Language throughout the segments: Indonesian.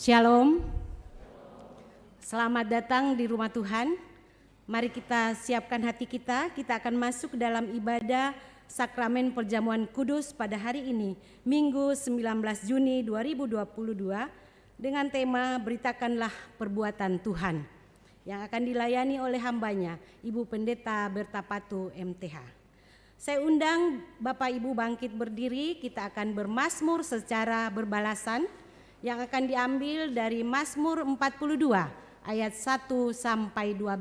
Shalom, selamat datang di rumah Tuhan. Mari kita siapkan hati kita akan masuk dalam ibadah Sakramen Perjamuan Kudus pada hari ini, Minggu 19 Juni 2022, dengan tema Beritakanlah Perbuatan Tuhan, yang akan dilayani oleh hambanya, Ibu Pendeta Berta Patu MTH. Saya undang Bapak Ibu bangkit berdiri, kita akan bermazmur secara berbalasan, yang akan diambil dari Mazmur 42 ayat 1 sampai 12.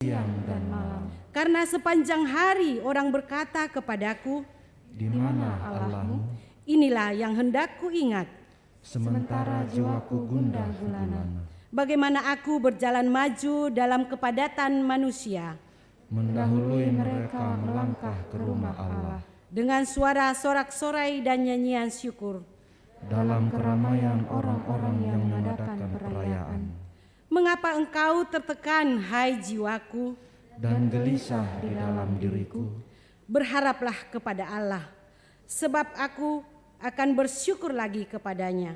Siang dan malam. Karena sepanjang hari orang berkata kepadaku, di mana Allahmu? Inilah yang hendak ku ingat. Sementara jiwaku gundah gulana. Bagaimana aku berjalan maju dalam kepadatan manusia, mendahului mereka melangkah ke rumah Allah. Dengan suara sorak-sorai dan nyanyian syukur, dalam keramaian orang-orang yang mengadakan perayaan. Mengapa engkau tertekan, hai jiwaku, dan gelisah di dalam diriku? Berharaplah kepada Allah, sebab aku akan bersyukur lagi kepadanya,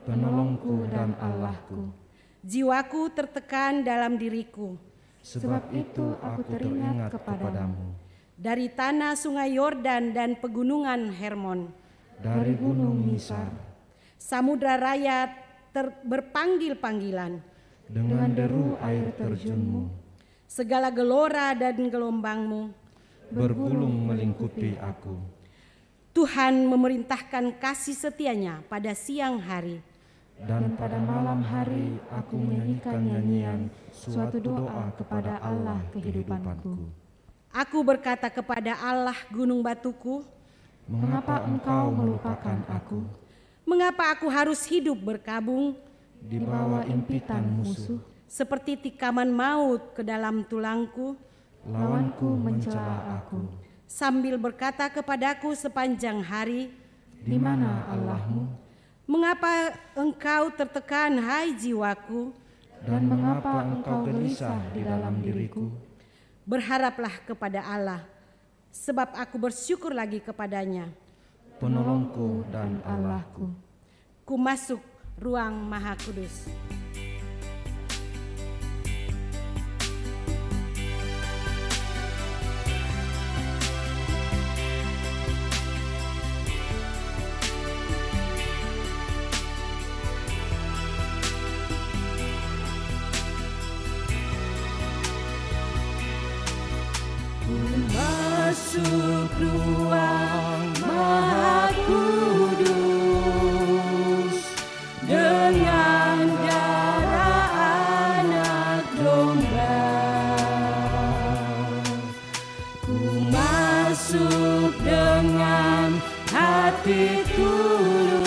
penolongku dan Allahku. Jiwaku tertekan dalam diriku, sebab itu aku teringat kepadamu. Dari tanah sungai Yordan dan pegunungan Hermon, dari gunung Misar, samudra raya berpanggil-panggilan, dengan deru air terjunmu. Segala gelora dan gelombangmu bergulung melingkupi aku. Tuhan memerintahkan kasih setianya pada siang hari, dan pada malam hari aku menyanyikan nyanyian suatu doa kepada Allah kehidupanku. Aku berkata kepada Allah gunung batuku, mengapa engkau melupakan aku? Mengapa aku harus hidup berkabung di bawah impitan musuh? Seperti tikaman maut ke dalam tulangku, lawanku mencela aku. Sambil berkata kepadaku sepanjang hari, di mana Allahmu? Mengapa engkau tertekan, hai jiwaku? Dan mengapa engkau gelisah di dalam diriku? Berharaplah kepada Allah, sebab aku bersyukur lagi kepadanya, penolongku dan Allahku. Ku masuk ruang Maha Kudus. Masuk ruang Maha Kudus dengan darah anak domba. Ku masuk dengan hati tulus,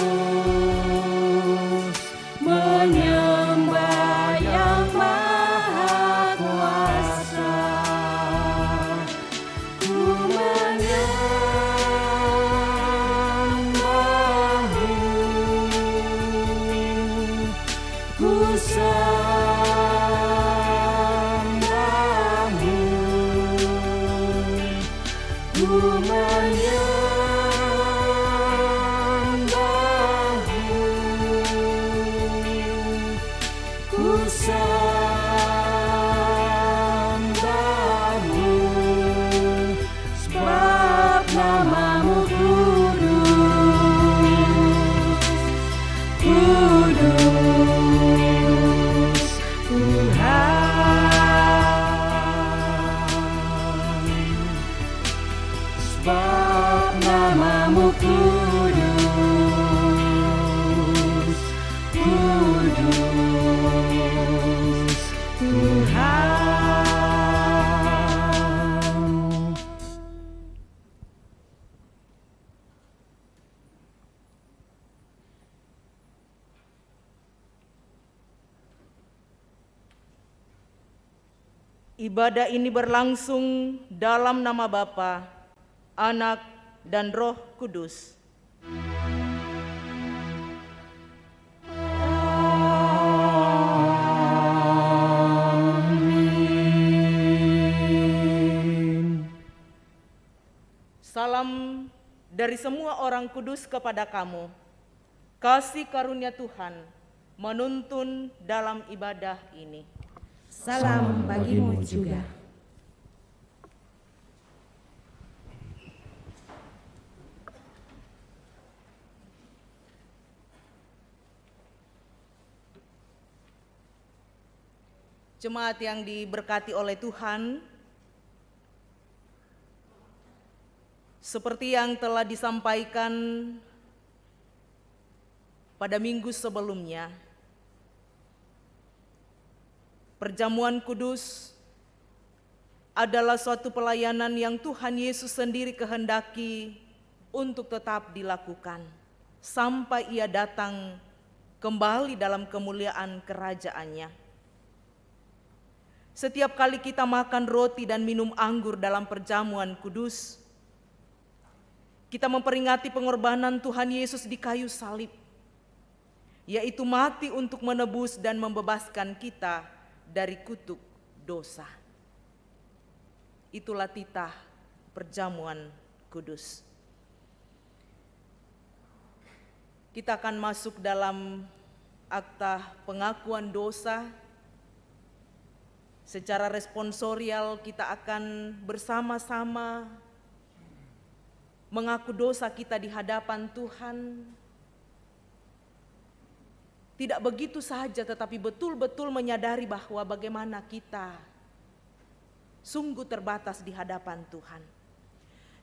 menyembah yang Maha Kuasa. Ibadah ini berlangsung dalam nama Bapa, Anak, dan Roh Kudus. Amin. dari semua orang kudus kepada kamu. Kasih karunia Tuhan menuntun dalam ibadah ini. Salam bagimu juga. Jemaat yang diberkati oleh Tuhan, seperti yang telah disampaikan pada minggu sebelumnya, perjamuan kudus adalah suatu pelayanan yang Tuhan Yesus sendiri kehendaki untuk tetap dilakukan sampai Ia datang kembali dalam kemuliaan kerajaan-Nya. Setiap kali kita makan roti dan minum anggur dalam perjamuan kudus, kita memperingati pengorbanan Tuhan Yesus di kayu salib, yaitu mati untuk menebus dan membebaskan kita dari kutuk dosa. Itulah titah perjamuan kudus. Kita akan masuk dalam akta pengakuan dosa. Secara responsorial kita akan bersama-sama mengaku dosa kita di hadapan Tuhan. Tidak begitu saja, tetapi betul-betul menyadari bahwa bagaimana kita sungguh terbatas di hadapan Tuhan.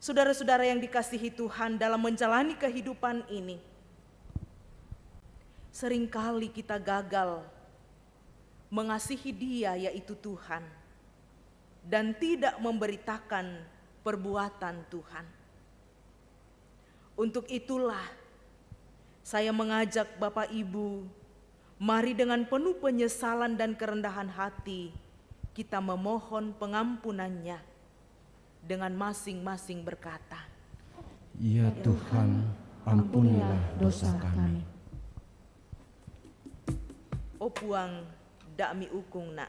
Saudara-saudara yang dikasihi Tuhan, dalam menjalani kehidupan ini, seringkali kita gagal mengasihi Dia, yaitu Tuhan, dan tidak memberitakan perbuatan Tuhan. Untuk itulah saya mengajak Bapak Ibu, mari dengan penuh penyesalan dan kerendahan hati kita memohon pengampunannya dengan masing-masing berkata, Ya Tuhan, ampunilah dosa kami. O puang dakmi ukung nak.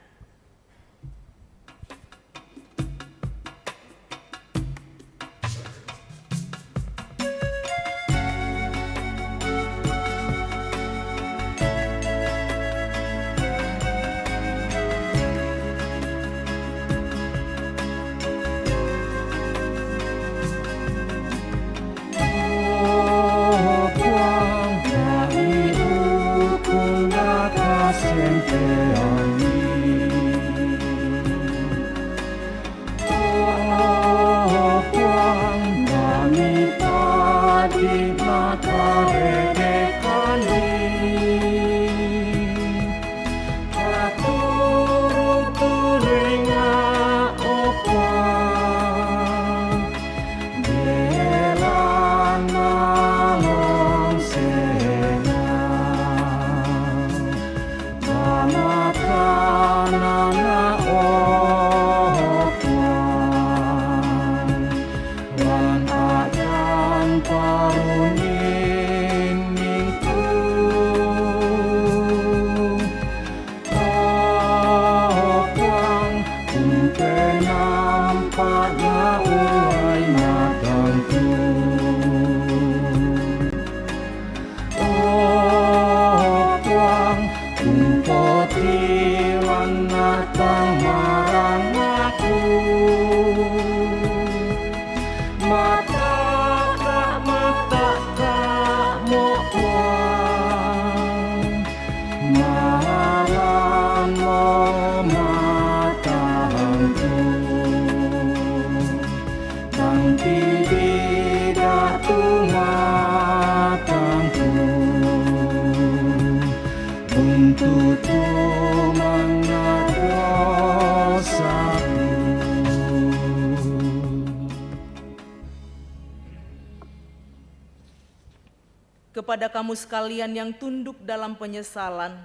Kepada kamu sekalian yang tunduk dalam penyesalan,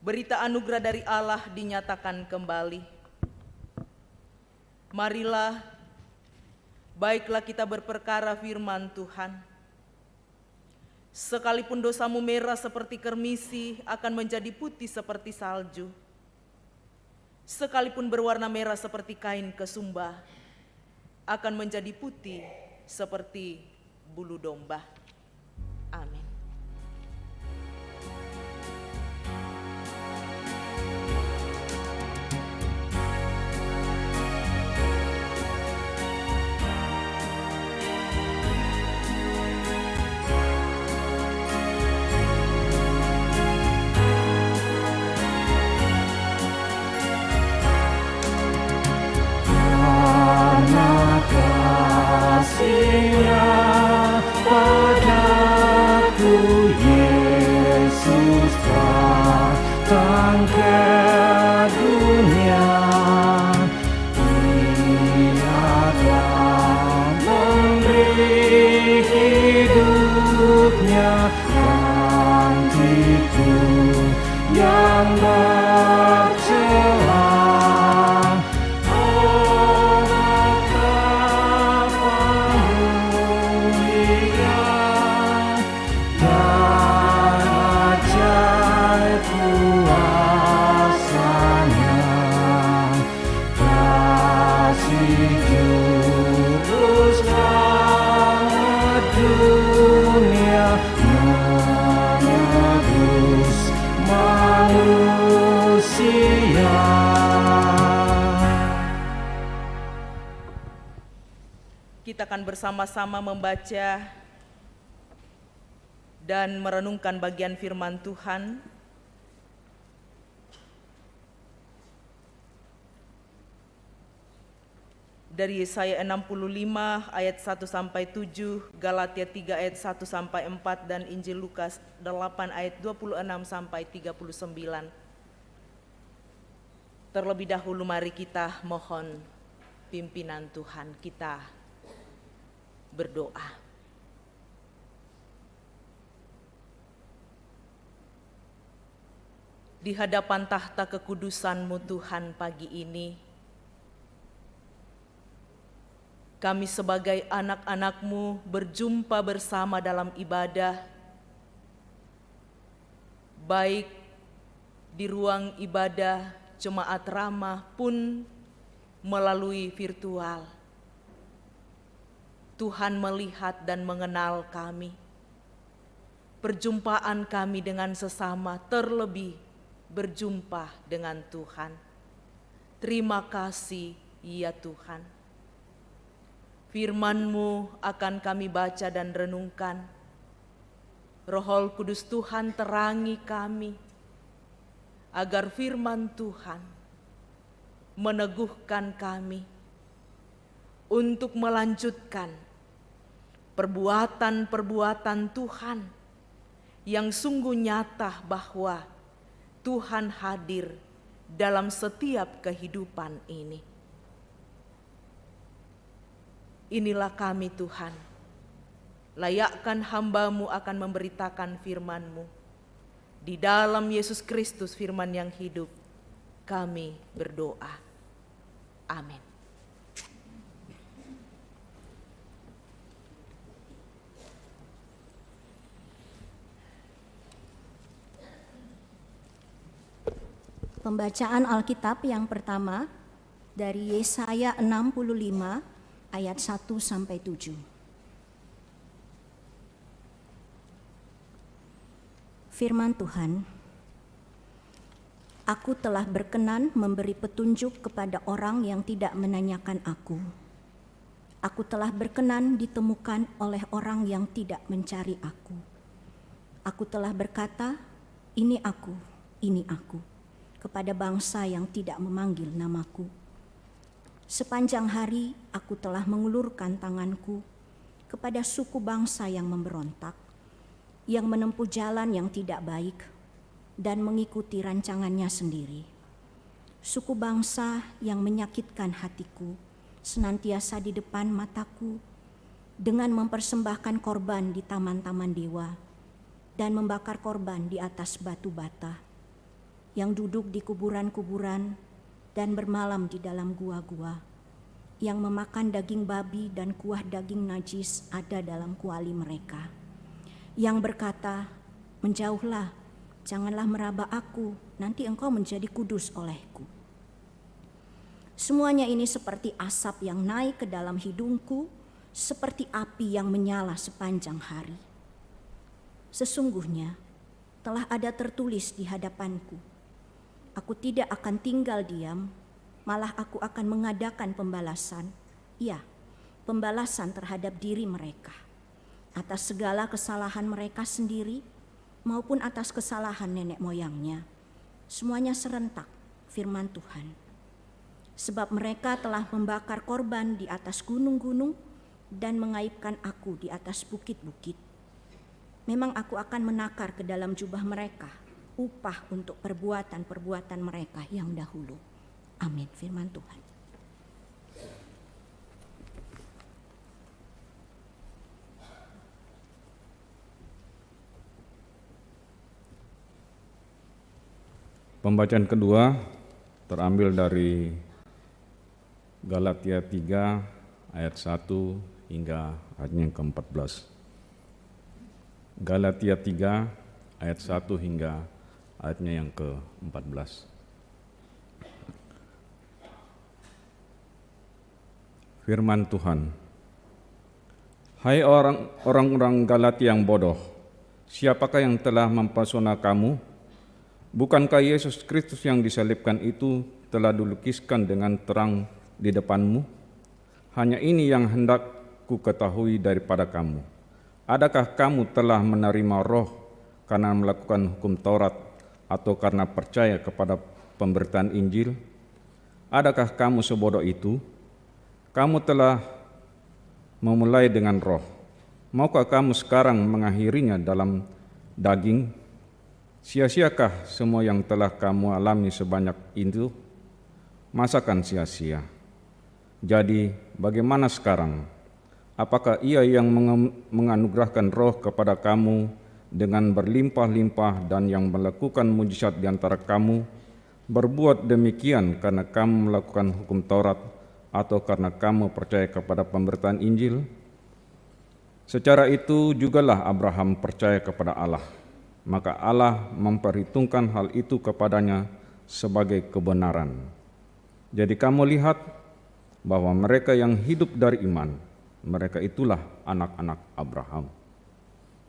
berita anugerah dari Allah dinyatakan kembali. Marilah, baiklah kita berperkara firman Tuhan. Sekalipun dosamu merah seperti kermisi, akan menjadi putih seperti salju. Sekalipun berwarna merah seperti kain kesumba, akan menjadi putih seperti bulu domba. Amin. Kasih-Nya padaku, Yesus datang ke dunia. Ia telah memberi hidupnya gantiku yang bercela. Kita akan bersama-sama membaca dan merenungkan bagian firman Tuhan dari Yesaya 65 ayat 1 sampai 7, Galatia 3 ayat 1 sampai 4 dan Injil Lukas 8 ayat 26 sampai 39. Terlebih dahulu mari kita mohon pimpinan Tuhan, kita berdoa. Di hadapan tahta kekudusan-Mu Tuhan pagi ini, kami sebagai anak-anak-Mu berjumpa bersama dalam ibadah, baik di ruang ibadah jemaat ramah pun melalui virtual. Tuhan melihat dan mengenal kami. Perjumpaan kami dengan sesama, terlebih berjumpa dengan Tuhan. Terima kasih ya Tuhan. Firman-Mu akan kami baca dan renungkan. Roh Kudus Tuhan terangi kami, agar firman Tuhan meneguhkan kami untuk melanjutkan perbuatan-perbuatan Tuhan yang sungguh nyata bahwa Tuhan hadir dalam setiap kehidupan ini. Inilah kami Tuhan, layakkan hamba-Mu akan memberitakan firman-Mu. Di dalam Yesus Kristus firman yang hidup, kami berdoa. Amin. Pembacaan Alkitab yang pertama dari Yesaya 65 ayat 1 sampai 7. Firman Tuhan, Aku telah berkenan memberi petunjuk kepada orang yang tidak menanyakan aku. Aku telah berkenan ditemukan oleh orang yang tidak mencari aku. Aku telah berkata, ini aku, kepada bangsa yang tidak memanggil namaku. Sepanjang hari aku telah mengulurkan tanganku kepada suku bangsa yang memberontak, yang menempuh jalan yang tidak baik dan mengikuti rancangannya sendiri. Suku bangsa yang menyakitkan hatiku senantiasa di depan mataku dengan mempersembahkan korban di taman-taman dewa dan membakar korban di atas batu bata, yang duduk di kuburan-kuburan dan bermalam di dalam gua-gua, yang memakan daging babi dan kuah daging najis ada dalam kuali mereka, yang berkata, menjauhlah, janganlah meraba aku, nanti engkau menjadi kudus olehku. Semuanya ini seperti asap yang naik ke dalam hidungku, seperti api yang menyala sepanjang hari. Sesungguhnya telah ada tertulis di hadapanku, aku tidak akan tinggal diam, malah aku akan mengadakan pembalasan, ya, pembalasan terhadap diri mereka, atas segala kesalahan mereka sendiri maupun atas kesalahan nenek moyangnya. Semuanya serentak, firman Tuhan. Sebab mereka telah membakar korban di atas gunung-gunung dan mengaibkan aku di atas bukit-bukit. Memang aku akan menakar ke dalam jubah mereka upah untuk perbuatan-perbuatan mereka yang dahulu. Amin, firman Tuhan. Pembacaan kedua terambil dari Galatia 3 ayat 1 hingga ayatnya yang ke-14. Galatia 3 ayat 1 hingga ayatnya yang ke-14. Firman Tuhan. Hai orang-orang Galatia yang bodoh, siapakah yang telah mempesona kamu? Bukankah Yesus Kristus yang disalibkan itu telah dilukiskan dengan terang di depanmu? Hanya ini yang hendak ku ketahui daripada kamu. Adakah kamu telah menerima Roh karena melakukan hukum Taurat atau karena percaya kepada pemberitaan Injil? Adakah kamu sebodoh itu? Kamu telah memulai dengan Roh. Maukah kamu sekarang mengakhirinya dalam daging? Sia-siakah semua yang telah kamu alami sebanyak itu? Masakan sia-sia? Jadi bagaimana sekarang? Apakah Ia yang menganugerahkan Roh kepada kamu dengan berlimpah-limpah dan yang melakukan mujizat di antara kamu berbuat demikian karena kamu melakukan hukum Taurat atau karena kamu percaya kepada pemberitaan Injil? Secara itu jugalah Abraham percaya kepada Allah, maka Allah memperhitungkan hal itu kepadanya sebagai kebenaran. Jadi kamu lihat bahwa mereka yang hidup dari iman, mereka itulah anak-anak Abraham.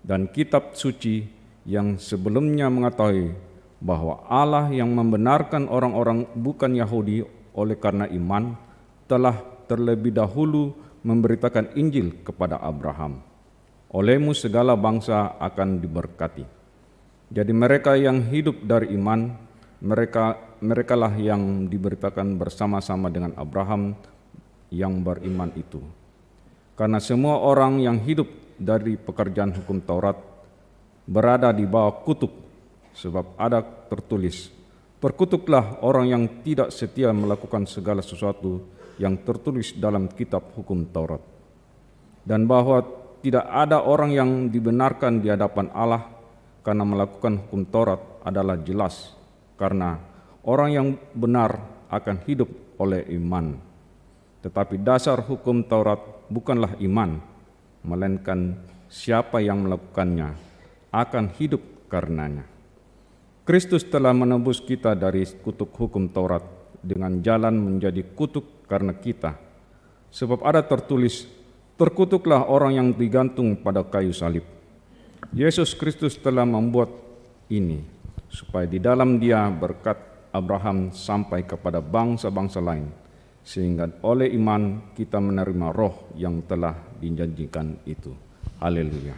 Dan kitab suci yang sebelumnya mengetahui bahwa Allah yang membenarkan orang-orang bukan Yahudi oleh karena iman, telah terlebih dahulu memberitakan Injil kepada Abraham. Olehmu segala bangsa akan diberkati. Jadi mereka yang hidup dari iman, merekalah yang diberitakan bersama-sama dengan Abraham yang beriman itu. Karena semua orang yang hidup dari pekerjaan hukum Taurat berada di bawah kutuk, sebab ada tertulis, "Perkutuklah orang yang tidak setia melakukan segala sesuatu yang tertulis dalam kitab hukum Taurat." Dan bahwa tidak ada orang yang dibenarkan di hadapan Allah karena melakukan hukum Taurat adalah jelas, karena orang yang benar akan hidup oleh iman. Tetapi dasar hukum Taurat bukanlah iman, melainkan siapa yang melakukannya akan hidup karenanya. Kristus telah menebus kita dari kutuk hukum Taurat dengan jalan menjadi kutuk karena kita. Sebab ada tertulis, "Terkutuklah orang yang digantung pada kayu salib." Yesus Kristus telah membuat ini supaya di dalam Dia berkat Abraham sampai kepada bangsa-bangsa lain, sehingga oleh iman kita menerima Roh yang telah dijanjikan itu. Haleluya.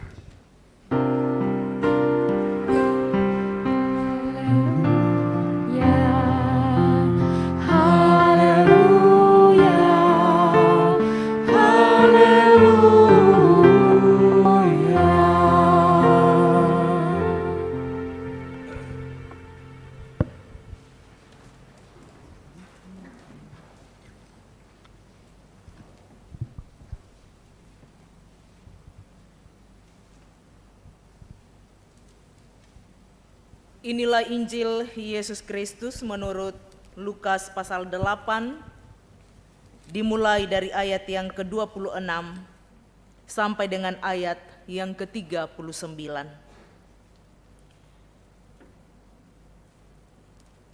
Inilah Injil Yesus Kristus menurut Lukas pasal 8, dimulai dari ayat yang ke-26 sampai dengan ayat yang ke-39.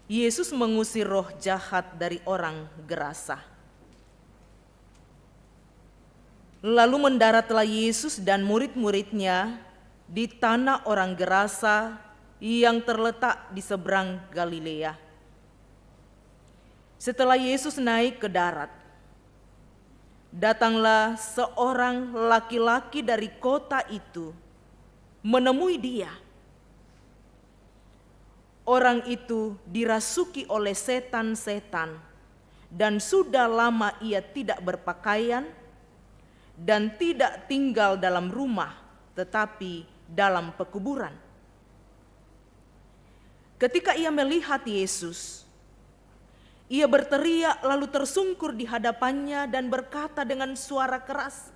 Yesus mengusir roh jahat dari orang gerasa. Lalu mendaratlah Yesus dan murid-muridnya di tanah orang Gerasa yang terletak di seberang Galilea. Setelah Yesus naik ke darat, datanglah seorang laki-laki dari kota itu menemui dia. Orang itu dirasuki oleh setan-setan dan sudah lama ia tidak berpakaian dan tidak tinggal dalam rumah, tetapi dalam pekuburan. Ketika ia melihat Yesus, ia berteriak lalu tersungkur di hadapannya dan berkata dengan suara keras,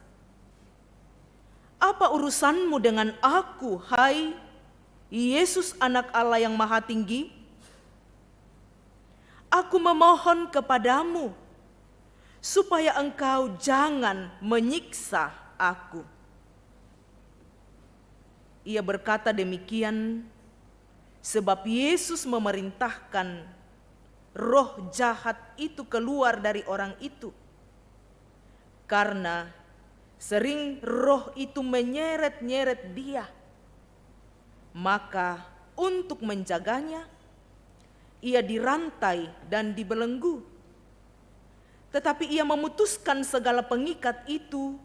"Apa urusanmu dengan aku, hai Yesus, Anak Allah yang Maha Tinggi? Aku memohon kepadamu supaya engkau jangan menyiksa aku." Ia berkata demikian sebab Yesus memerintahkan roh jahat itu keluar dari orang itu, karena sering roh itu menyeret-nyeret dia. Maka untuk menjaganya, ia dirantai dan dibelenggu. Tetapi ia memutuskan segala pengikat itu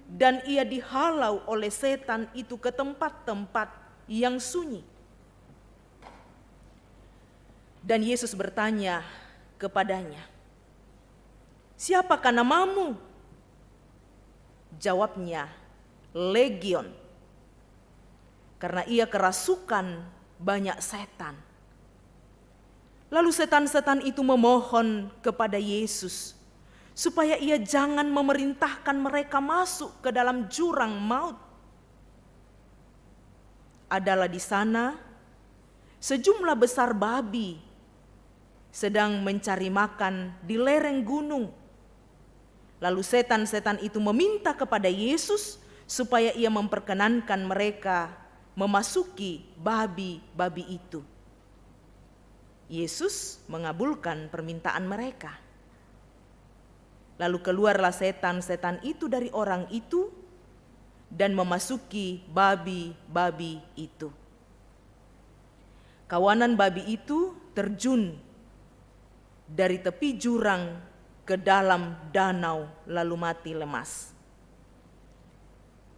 dan ia dihalau oleh setan itu ke tempat-tempat yang sunyi. Dan Yesus bertanya kepadanya, "Siapakah namamu?" Jawabnya, "Legion," karena ia kerasukan banyak setan. Lalu setan-setan itu memohon kepada Yesus supaya ia jangan memerintahkan mereka masuk ke dalam jurang maut. Adalah di sana sejumlah besar babi sedang mencari makan di lereng gunung. Lalu setan-setan itu meminta kepada Yesus supaya ia memperkenankan mereka memasuki babi-babi itu. Yesus mengabulkan permintaan mereka. Lalu keluarlah setan-setan itu dari orang itu dan memasuki babi-babi itu. Kawanan babi itu terjun dari tepi jurang ke dalam danau lalu mati lemas.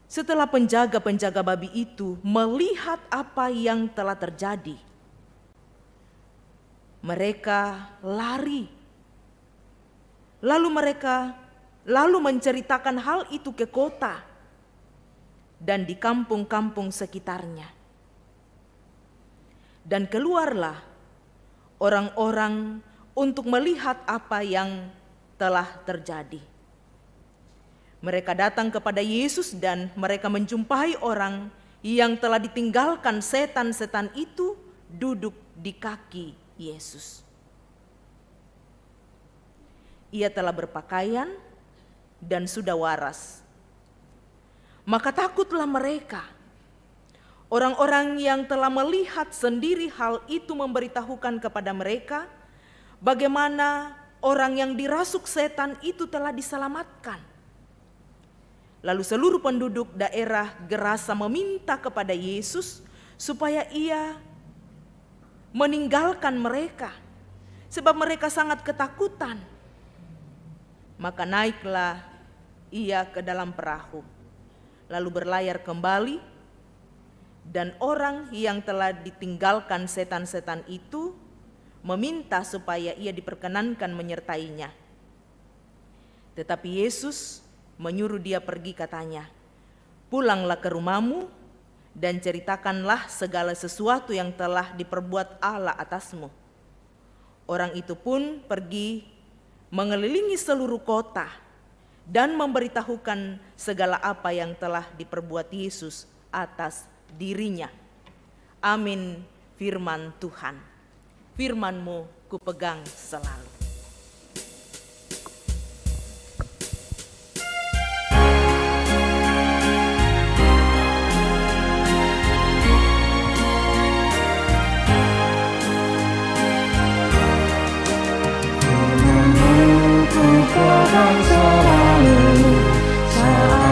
Setelah penjaga-penjaga babi itu melihat apa yang telah terjadi, mereka lari. Lalu menceritakan hal itu ke kota dan di kampung-kampung sekitarnya. Dan keluarlah orang-orang untuk melihat apa yang telah terjadi. Mereka datang kepada Yesus dan mereka menjumpai orang yang telah ditinggalkan setan-setan itu duduk di kaki Yesus. Ia telah berpakaian dan sudah waras. Maka takutlah mereka. Orang-orang yang telah melihat sendiri hal itu memberitahukan kepada mereka bagaimana orang yang dirasuk setan itu telah diselamatkan. Lalu seluruh penduduk daerah Gerasa meminta kepada Yesus supaya ia meninggalkan mereka, sebab mereka sangat ketakutan. Maka naiklah ia ke dalam perahu, lalu berlayar kembali, dan orang yang telah ditinggalkan setan-setan itu meminta supaya ia diperkenankan menyertainya. Tetapi Yesus menyuruh dia pergi, katanya, "Pulanglah ke rumahmu dan ceritakanlah segala sesuatu yang telah diperbuat Allah atasmu." Orang itu pun pergi mengelilingi seluruh kota dan memberitahukan segala apa yang telah diperbuat Yesus atas dirinya. Amin, firman Tuhan. Firman-Mu kupegang selalu. Kupegang selalu saat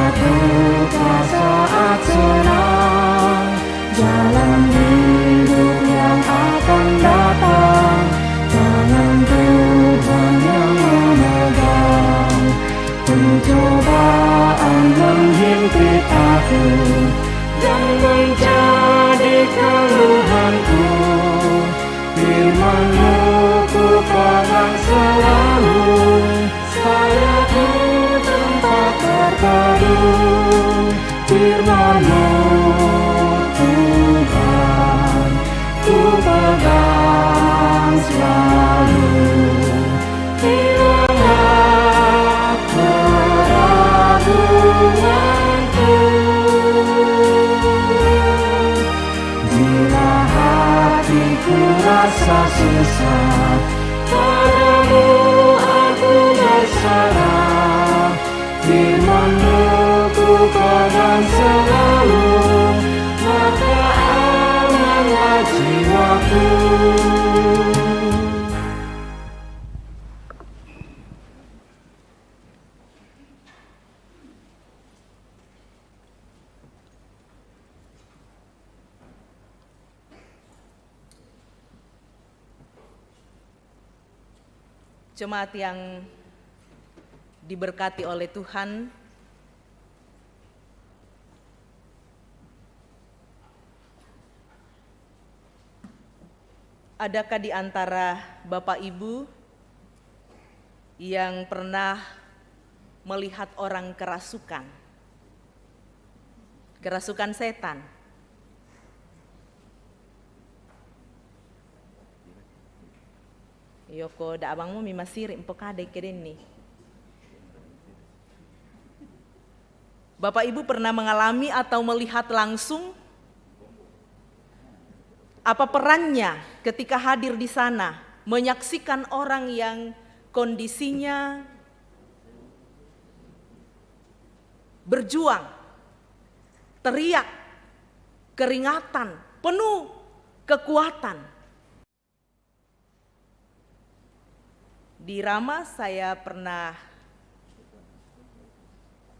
ku rasa susah, padamu aku berserah. Firman-Mu ku pegang selalu, maka amanlah jiwaku. Jemaat yang diberkati oleh Tuhan, adakah di antara Bapak Ibu yang pernah melihat orang kerasukan? Kerasukan setan. Yoko da abangmu mimasiri empokade kedeni. Bapak Ibu pernah mengalami atau melihat langsung apa perannya ketika hadir di sana, menyaksikan orang yang kondisinya berjuang, teriak, keringatan, penuh kekuatan. Di Rama saya pernah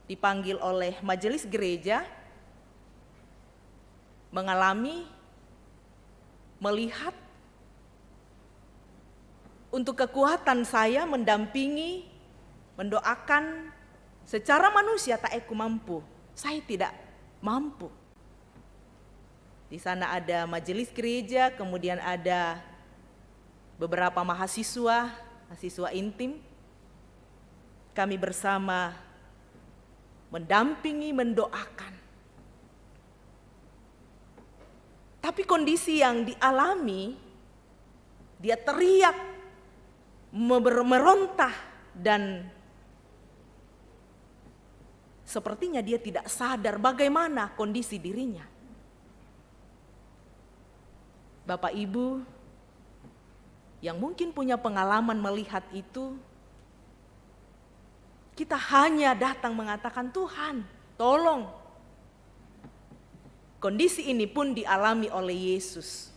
dipanggil oleh majelis gereja melihat untuk kekuatan saya mendampingi, mendoakan secara manusia tak aku mampu, saya tidak mampu. Di sana ada majelis gereja, kemudian ada beberapa mahasiswa intim. Kami bersama mendampingi, mendoakan. Tapi kondisi yang dialami, dia teriak, merontah, dan sepertinya dia tidak sadar bagaimana kondisi dirinya. Bapak Ibu yang mungkin punya pengalaman melihat itu, kita hanya datang mengatakan, Tuhan, tolong. Kondisi ini pun dialami oleh Yesus.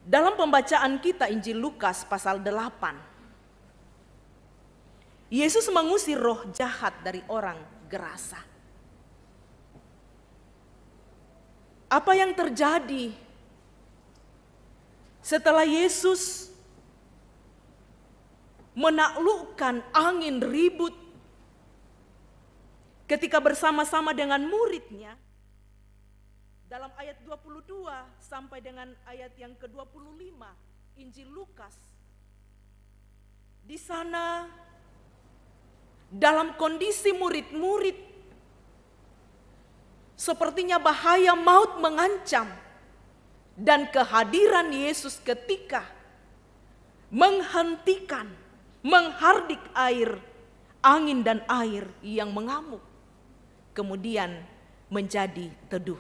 Dalam pembacaan kita Injil Lukas pasal 8, Yesus mengusir roh jahat dari orang Gerasa. Apa yang terjadi setelah Yesus menaklukkan angin ribut ketika bersama-sama dengan muridnya, dalam ayat 22 sampai dengan ayat yang ke-25 Injil Lukas, di sana dalam kondisi murid-murid sepertinya bahaya maut mengancam, dan kehadiran Yesus ketika menghentikan, menghardik air, angin dan air yang mengamuk, kemudian menjadi teduh.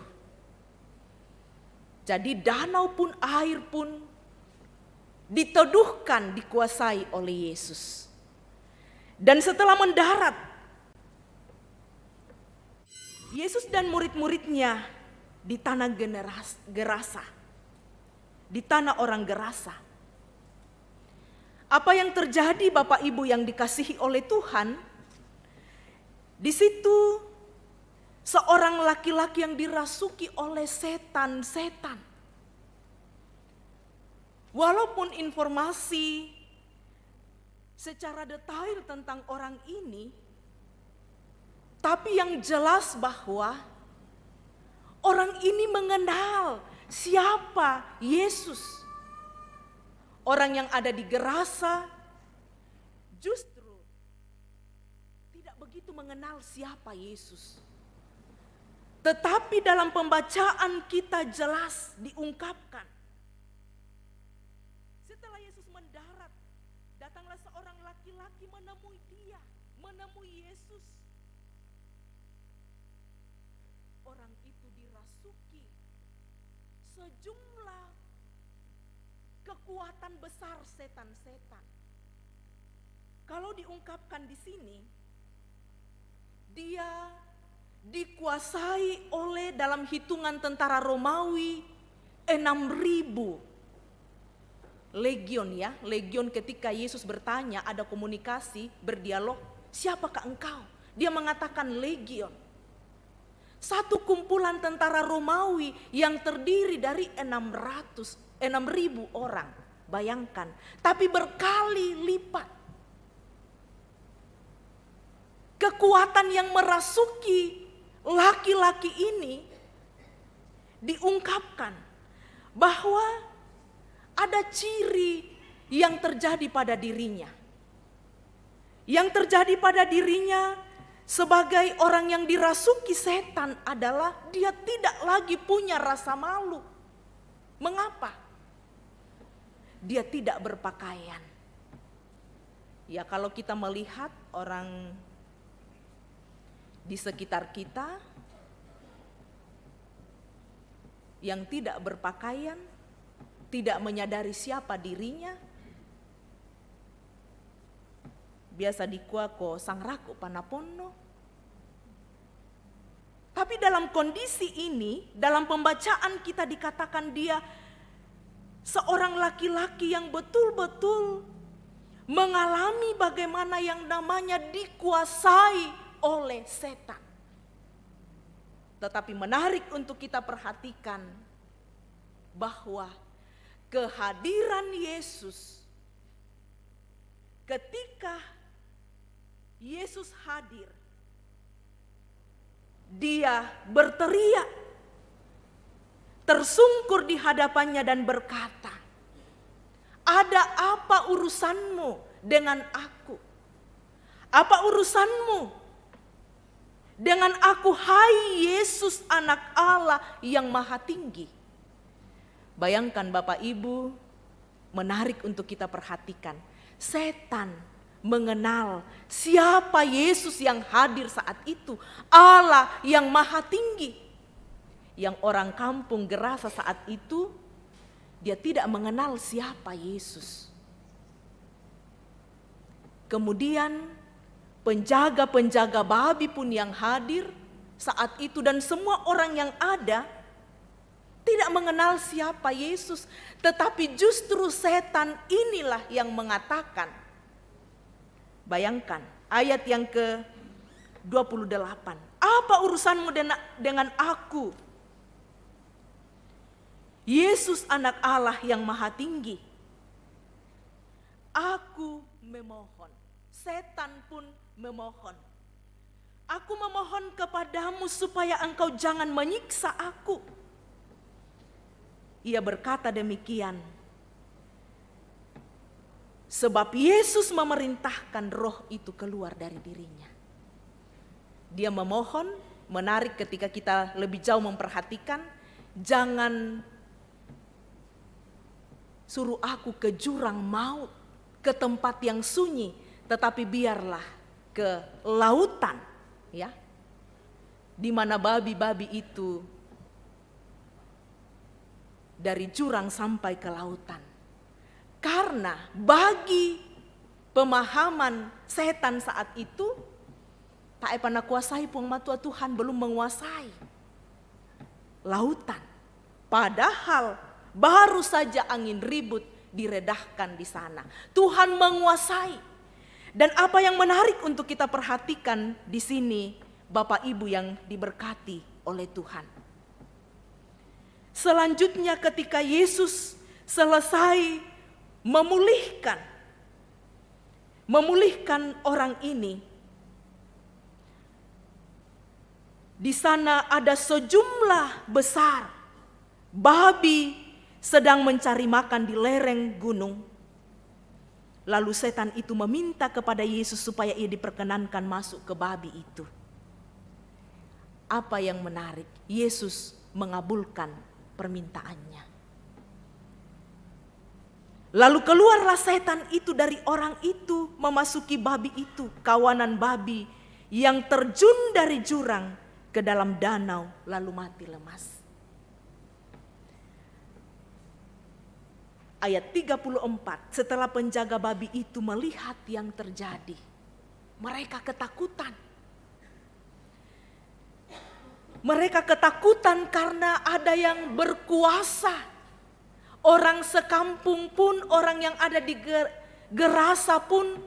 Jadi danau pun, air pun diteduhkan, dikuasai oleh Yesus. Dan setelah mendarat, Yesus dan murid-muridnya di tanah Gerasa, di tanah orang Gerasa. Apa yang terjadi Bapak Ibu yang dikasihi oleh Tuhan? Di situ seorang laki-laki yang dirasuki oleh setan-setan. Walaupun informasi secara detail tentang orang ini, tapi yang jelas bahwa orang ini mengenal siapa Yesus. Orang yang ada di Gerasa justru tidak begitu mengenal siapa Yesus. Tetapi dalam pembacaan kita jelas diungkapkan. Setelah Yesus mendarat, datanglah seorang laki-laki menemui dia, menemui Yesus. Orang itu dirasuki sejumlah kekuatan besar setan-setan. Kalau diungkapkan di sini, dia dikuasai oleh dalam hitungan tentara Romawi 6.000 legion ya. Legion ketika Yesus bertanya, ada komunikasi, berdialog, siapakah engkau? Dia mengatakan legion. Satu kumpulan tentara Romawi yang terdiri dari 6.000 orang. Bayangkan, tapi berkali lipat. Kekuatan yang merasuki laki-laki ini diungkapkan bahwa ada ciri yang terjadi pada dirinya. Yang terjadi pada dirinya sebagai orang yang dirasuki setan adalah dia tidak lagi punya rasa malu. Mengapa? Dia tidak berpakaian. Ya, kalau kita melihat orang di sekitar kita yang tidak berpakaian, tidak menyadari siapa dirinya, biasa dikuako sang raku panapono. Tapi dalam kondisi ini, dalam pembacaan kita dikatakan dia seorang laki-laki yang betul-betul mengalami bagaimana yang namanya dikuasai oleh setan. Tetapi menarik untuk kita perhatikan bahwa kehadiran Yesus, ketika Yesus hadir, dia berteriak, tersungkur di hadapannya dan berkata, "Ada apa urusanmu dengan aku? Apa urusanmu dengan aku, hai Yesus anak Allah yang maha tinggi?" Bayangkan Bapak Ibu, menarik untuk kita perhatikan. Setan mengenal siapa Yesus yang hadir saat itu. Allah yang maha tinggi. Yang orang kampung Gerasa saat itu, dia tidak mengenal siapa Yesus. Kemudian penjaga-penjaga babi pun yang hadir saat itu dan semua orang yang ada tidak mengenal siapa Yesus, tetapi justru setan inilah yang mengatakan. Bayangkan ayat yang ke-28. Apa urusanmu dengan aku, Yesus anak Allah yang maha tinggi? Aku memohon. Setan pun memohon. Aku memohon kepadamu supaya engkau jangan menyiksa aku. Ia berkata demikian sebab Yesus memerintahkan roh itu keluar dari dirinya. Dia memohon, menarik ketika kita lebih jauh memperhatikan, jangan suruh aku ke jurang maut, ke tempat yang sunyi, tetapi biarlah ke lautan, ya, di mana babi-babi itu dari jurang sampai ke lautan. Karena bagi pemahaman setan saat itu, tak pernah kuasai puang matua Tuhan belum menguasai lautan. Padahal baru saja angin ribut diredahkan di sana. Tuhan menguasai. Dan apa yang menarik untuk kita perhatikan di sini, Bapak Ibu yang diberkati oleh Tuhan. Selanjutnya ketika Yesus selesai memulihkan orang ini, di sana ada sejumlah besar babi sedang mencari makan di lereng gunung. Lalu setan itu meminta kepada Yesus supaya ia diperkenankan masuk ke babi itu. Apa yang menarik? Yesus mengabulkan permintaannya. Lalu keluarlah setan itu dari orang itu, memasuki babi itu, kawanan babi yang terjun dari jurang ke dalam danau lalu mati lemas. Ayat 34, setelah penjaga babi itu melihat yang terjadi, mereka ketakutan. Mereka ketakutan karena ada yang berkuasa. Orang sekampung pun, orang yang ada di Gerasa pun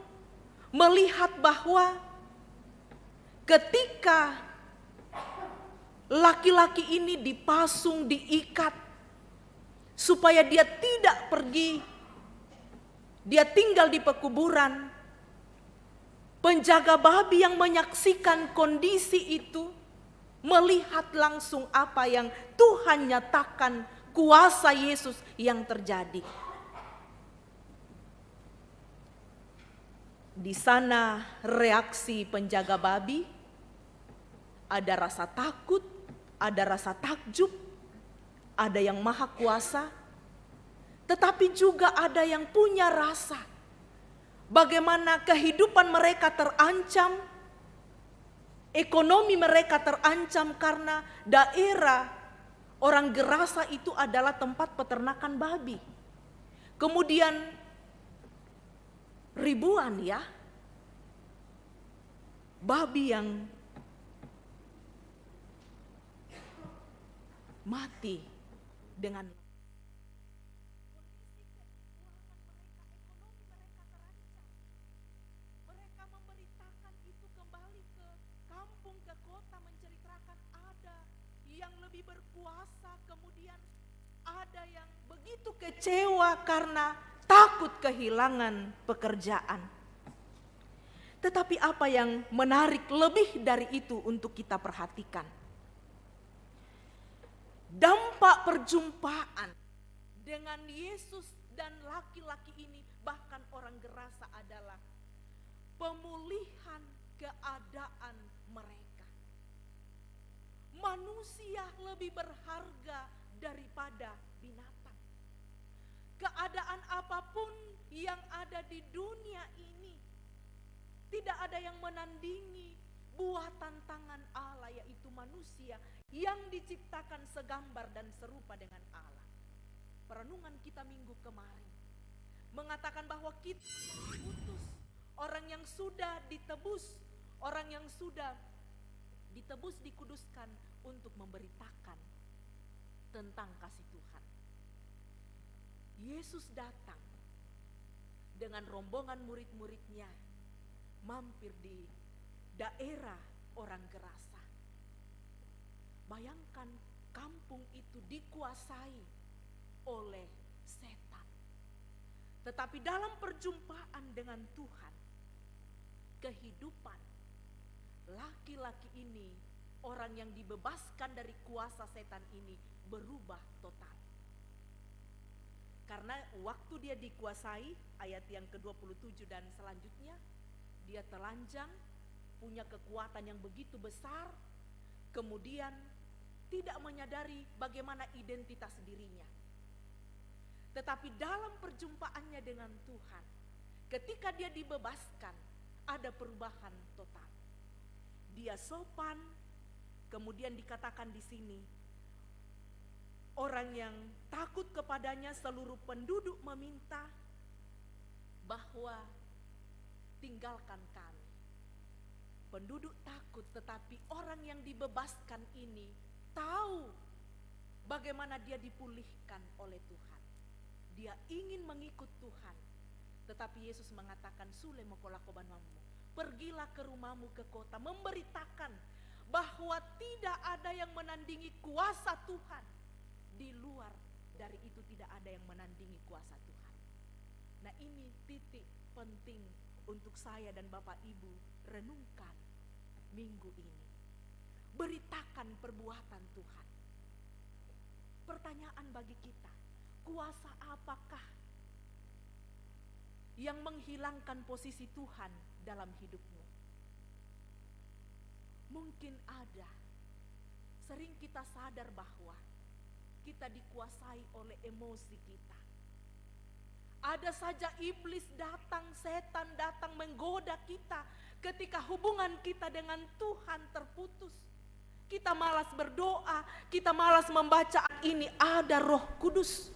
melihat bahwa ketika laki-laki ini dipasung, diikat, supaya dia tidak pergi, dia tinggal di pekuburan. Penjaga babi yang menyaksikan kondisi itu melihat langsung apa yang Tuhan nyatakan, kuasa Yesus yang terjadi. Di sana reaksi penjaga babi, ada rasa takut, ada rasa takjub, ada yang maha kuasa, tetapi juga ada yang punya rasa bagaimana kehidupan mereka terancam, ekonomi mereka terancam karena daerah orang Gerasa itu adalah tempat peternakan babi. Kemudian ribuan babi yang mati dengan kondisi keuangan mereka, ekonomi mereka terancam. Mereka memberitakan itu kembali ke kampung, ke kota, menceritakan ada yang lebih berkuasa, kemudian ada yang begitu kecewa karena takut kehilangan pekerjaan. Tetapi apa yang menarik lebih dari itu untuk kita perhatikan, dampak perjumpaan dengan Yesus dan laki-laki ini, bahkan orang Gerasa, adalah pemulihan keadaan mereka. Manusia lebih berharga daripada binatang. Keadaan apapun yang ada di dunia ini, tidak ada yang menandingi buatan tangan Allah, yaitu manusia yang diciptakan segambar dan serupa dengan Allah. Perenungan kita minggu kemarin mengatakan bahwa kita diutus, orang yang sudah ditebus, orang yang sudah ditebus, dikuduskan untuk memberitakan tentang kasih Tuhan. Yesus datang dengan rombongan murid-muridnya mampir di daerah orang Gerasa. Bayangkan kampung itu dikuasai oleh setan. Tetapi dalam perjumpaan dengan Tuhan, kehidupan laki-laki ini, orang yang dibebaskan dari kuasa setan ini, berubah total. Karena waktu dia dikuasai, ayat yang ke-27 dan selanjutnya, dia telanjang, punya kekuatan yang begitu besar, kemudian tidak menyadari bagaimana identitas dirinya. Tetapi dalam perjumpaannya dengan Tuhan, ketika dia dibebaskan, ada perubahan total. Dia sopan, kemudian dikatakan di sini, orang yang takut kepadanya, seluruh penduduk meminta bahwa tinggalkan kami. Penduduk takut, tetapi orang yang dibebaskan ini tahu bagaimana dia dipulihkan oleh Tuhan. Dia ingin mengikut Tuhan, tetapi Yesus mengatakan, Sule mokolakobanwamu, pergilah ke rumahmu, ke kota, memberitakan bahwa tidak ada yang menandingi kuasa Tuhan. Di luar dari itu tidak ada yang menandingi kuasa Tuhan. Nah, ini titik penting untuk saya dan Bapak Ibu renungkan minggu ini. Beritakan perbuatan Tuhan. Pertanyaan bagi kita, kuasa apakah yang menghilangkan posisi Tuhan dalam hidupmu? Mungkin ada. Sering kita sadar bahwa kita dikuasai oleh emosi kita. Ada saja iblis datang, setan datang menggoda kita ketika hubungan kita dengan Tuhan terputus. Kita malas berdoa, kita malas membaca. Ini ada Roh Kudus.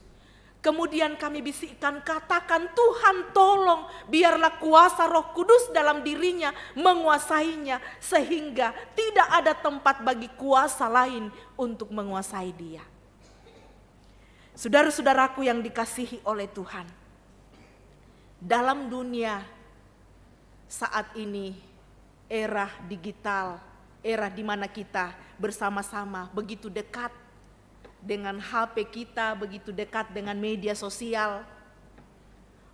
Kemudian kami bisikkan, katakan, Tuhan tolong, biarlah kuasa Roh Kudus dalam dirinya menguasainya, sehingga tidak ada tempat bagi kuasa lain untuk menguasai dia. Saudara-saudaraku yang dikasihi oleh Tuhan, dalam dunia saat ini, era digital, era di mana kita bersama-sama begitu dekat dengan HP kita, begitu dekat dengan media sosial,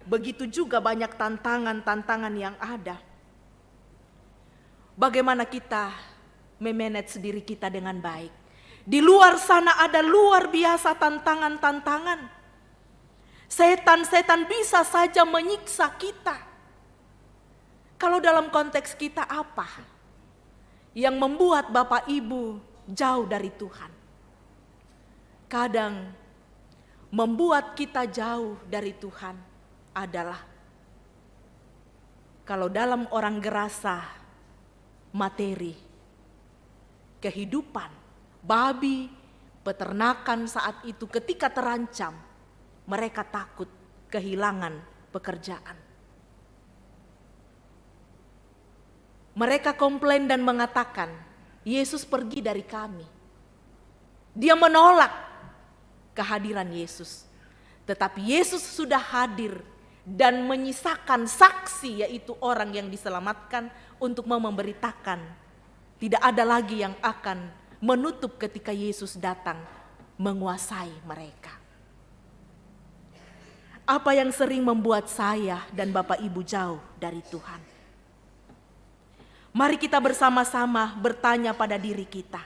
begitu juga banyak tantangan-tantangan yang ada. Bagaimana kita memanage diri kita dengan baik? Di luar sana ada luar biasa tantangan-tantangan. Setan-setan bisa saja menyiksa kita. Kalau dalam konteks kita apa yang membuat Bapak Ibu jauh dari Tuhan? Kadang membuat kita jauh dari Tuhan adalah kalau dalam orang gerasa materi, kehidupan, babi, peternakan saat itu ketika terancam, mereka takut kehilangan pekerjaan. Mereka komplain dan mengatakan, Yesus pergi dari kami. Dia menolak kehadiran Yesus. Tetapi Yesus sudah hadir dan menyisakan saksi, yaitu orang yang diselamatkan, untuk memberitakan tidak ada lagi yang akan menutup ketika Yesus datang menguasai mereka. Apa yang sering membuat saya dan Bapak Ibu jauh dari Tuhan? Mari kita bersama-sama bertanya pada diri kita.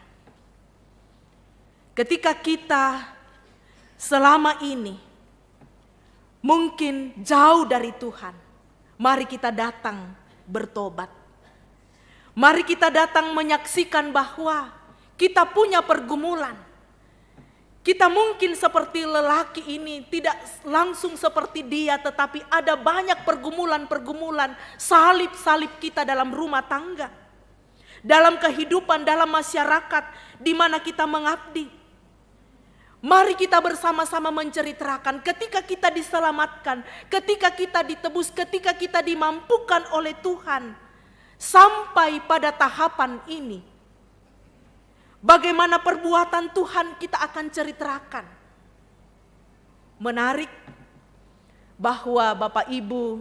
Ketika kita selama ini mungkin jauh dari Tuhan, mari kita datang bertobat. Mari kita datang menyaksikan bahwa kita punya pergumulan. Kita mungkin seperti lelaki ini, tidak langsung seperti dia, tetapi ada banyak pergumulan-pergumulan, salib-salib kita dalam rumah tangga, dalam kehidupan, dalam masyarakat di mana kita mengabdi. Mari kita bersama-sama menceritakan ketika kita diselamatkan, ketika kita ditebus, ketika kita dimampukan oleh Tuhan. Sampai pada tahapan ini, bagaimana perbuatan Tuhan kita akan ceritakan. Menarik bahwa Bapak Ibu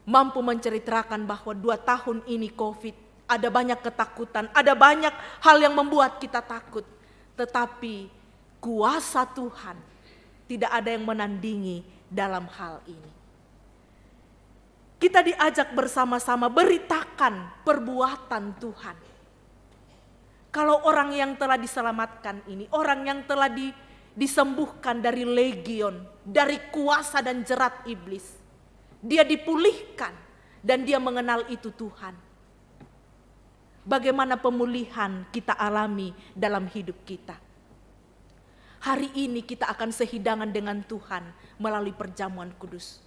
mampu menceritakan bahwa 2 tahun ini COVID, ada banyak ketakutan, ada banyak hal yang membuat kita takut. Tetapi kuasa Tuhan tidak ada yang menandingi dalam hal ini. Kita diajak bersama-sama beritakan perbuatan Tuhan. Kalau orang yang telah diselamatkan ini, orang yang telah disembuhkan dari legion, dari kuasa dan jerat iblis, dia dipulihkan dan dia mengenal itu Tuhan. Bagaimana pemulihan kita alami dalam hidup kita? Hari ini kita akan sehidangan dengan Tuhan melalui perjamuan kudus.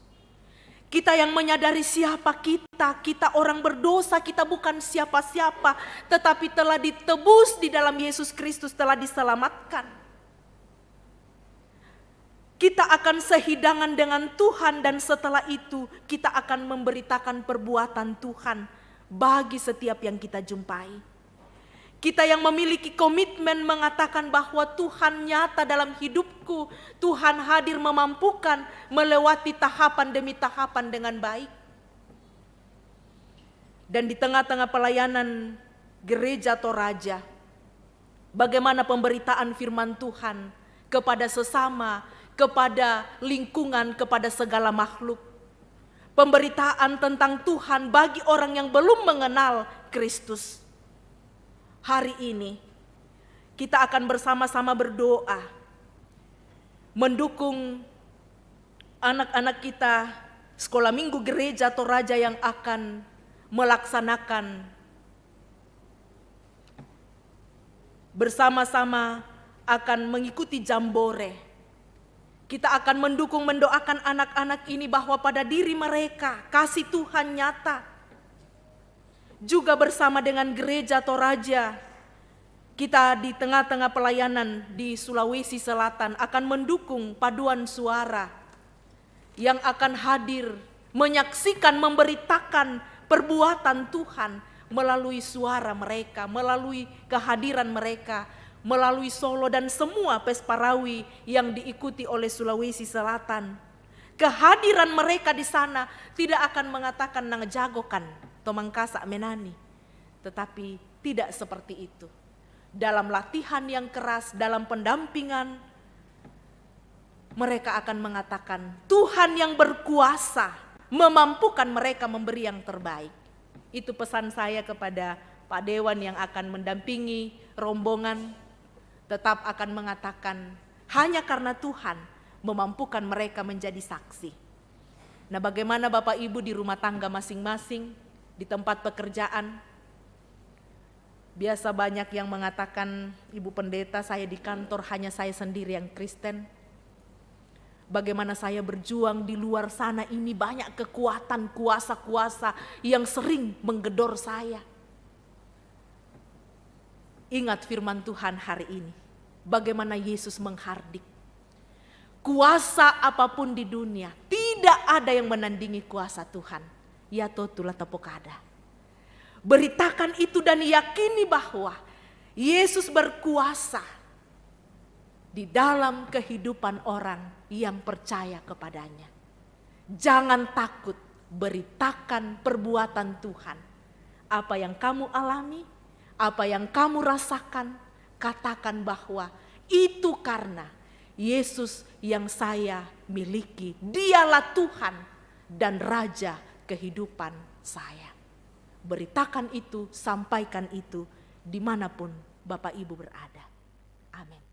Kita yang menyadari siapa kita orang berdosa, kita bukan siapa-siapa, tetapi telah ditebus di dalam Yesus Kristus, telah diselamatkan. Kita akan sehidangan dengan Tuhan dan setelah itu kita akan memberitakan perbuatan Tuhan bagi setiap yang kita jumpai. Kita yang memiliki komitmen mengatakan bahwa Tuhan nyata dalam hidupku, Tuhan hadir memampukan melewati tahapan demi tahapan dengan baik. Dan di tengah-tengah pelayanan gereja Toraja, bagaimana pemberitaan firman Tuhan kepada sesama, kepada lingkungan, kepada segala makhluk. Pemberitaan tentang Tuhan bagi orang yang belum mengenal Kristus. Hari ini kita akan bersama-sama berdoa, mendukung anak-anak kita sekolah minggu gereja Toraja yang akan melaksanakan bersama-sama, akan mengikuti jambore. Kita akan mendukung, mendoakan anak-anak ini bahwa pada diri mereka kasih Tuhan nyata. Juga bersama dengan gereja Toraja Kita di tengah-tengah pelayanan di Sulawesi Selatan akan mendukung paduan suara yang akan hadir, menyaksikan, memberitakan perbuatan Tuhan melalui suara mereka, melalui kehadiran mereka, melalui Solo dan semua Pesparawi yang diikuti oleh Sulawesi Selatan. Kehadiran mereka di sana tidak akan mengatakan nang jagokan tomangkasa menani, tetapi tidak seperti itu. Dalam latihan yang keras, dalam pendampingan, mereka akan mengatakan Tuhan yang berkuasa memampukan mereka memberi yang terbaik. Itu pesan saya kepada Pak Dewan yang akan mendampingi rombongan, tetap akan mengatakan hanya karena Tuhan memampukan mereka menjadi saksi. Nah, bagaimana Bapak Ibu di rumah tangga masing-masing, di tempat pekerjaan? Biasa banyak yang mengatakan, Ibu Pendeta, saya di kantor hanya saya sendiri yang Kristen. Bagaimana saya berjuang di luar sana ini banyak kekuatan, kuasa-kuasa yang sering menggedor saya. Ingat firman Tuhan hari ini, bagaimana Yesus menghardik. Kuasa apapun di dunia, tidak ada yang menandingi kuasa Tuhan. Ya totulah tepokada. Beritakan itu dan yakini bahwa Yesus berkuasa di dalam kehidupan orang yang percaya kepadanya. Jangan takut, beritakan perbuatan Tuhan. Apa yang kamu alami, apa yang kamu rasakan, katakan bahwa itu karena Yesus yang saya miliki. Dialah Tuhan dan Raja kehidupan saya. Beritakan itu, sampaikan itu dimanapun Bapak Ibu berada. Amin.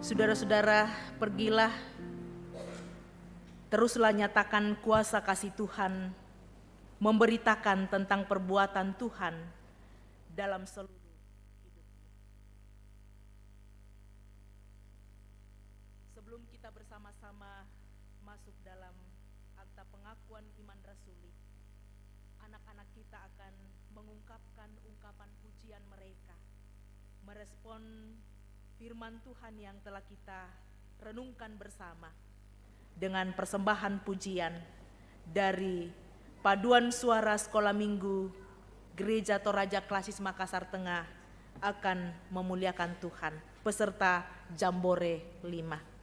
Saudara-saudara, pergilah, teruslah nyatakan kuasa kasih Tuhan, memberitakan tentang perbuatan Tuhan dalam seluruh hidup. Sebelum kita bersama-sama masuk dalam akta pengakuan iman rasuli, anak-anak kita akan mengungkapkan ungkapan pujian mereka, merespon firman Tuhan yang telah kita renungkan bersama dengan persembahan pujian dari Paduan Suara Sekolah Minggu Gereja Toraja Klasis Makassar Tengah akan memuliakan Tuhan peserta Jambore 5.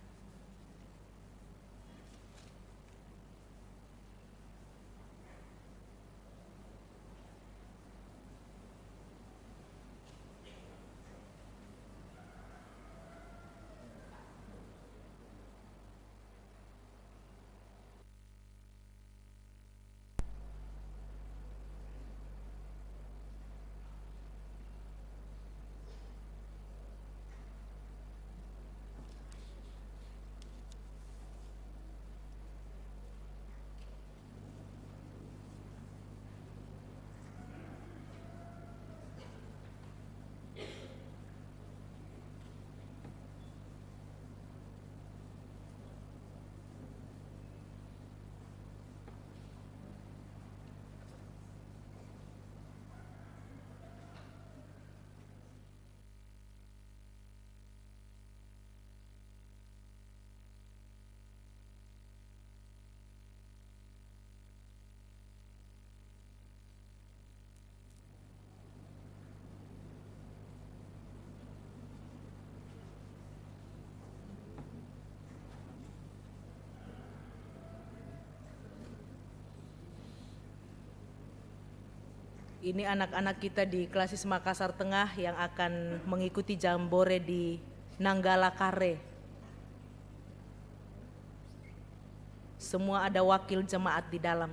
Ini anak-anak kita di Klasis Makassar Tengah yang akan mengikuti jambore di Nanggala Kare. Semua ada wakil jemaat di dalam.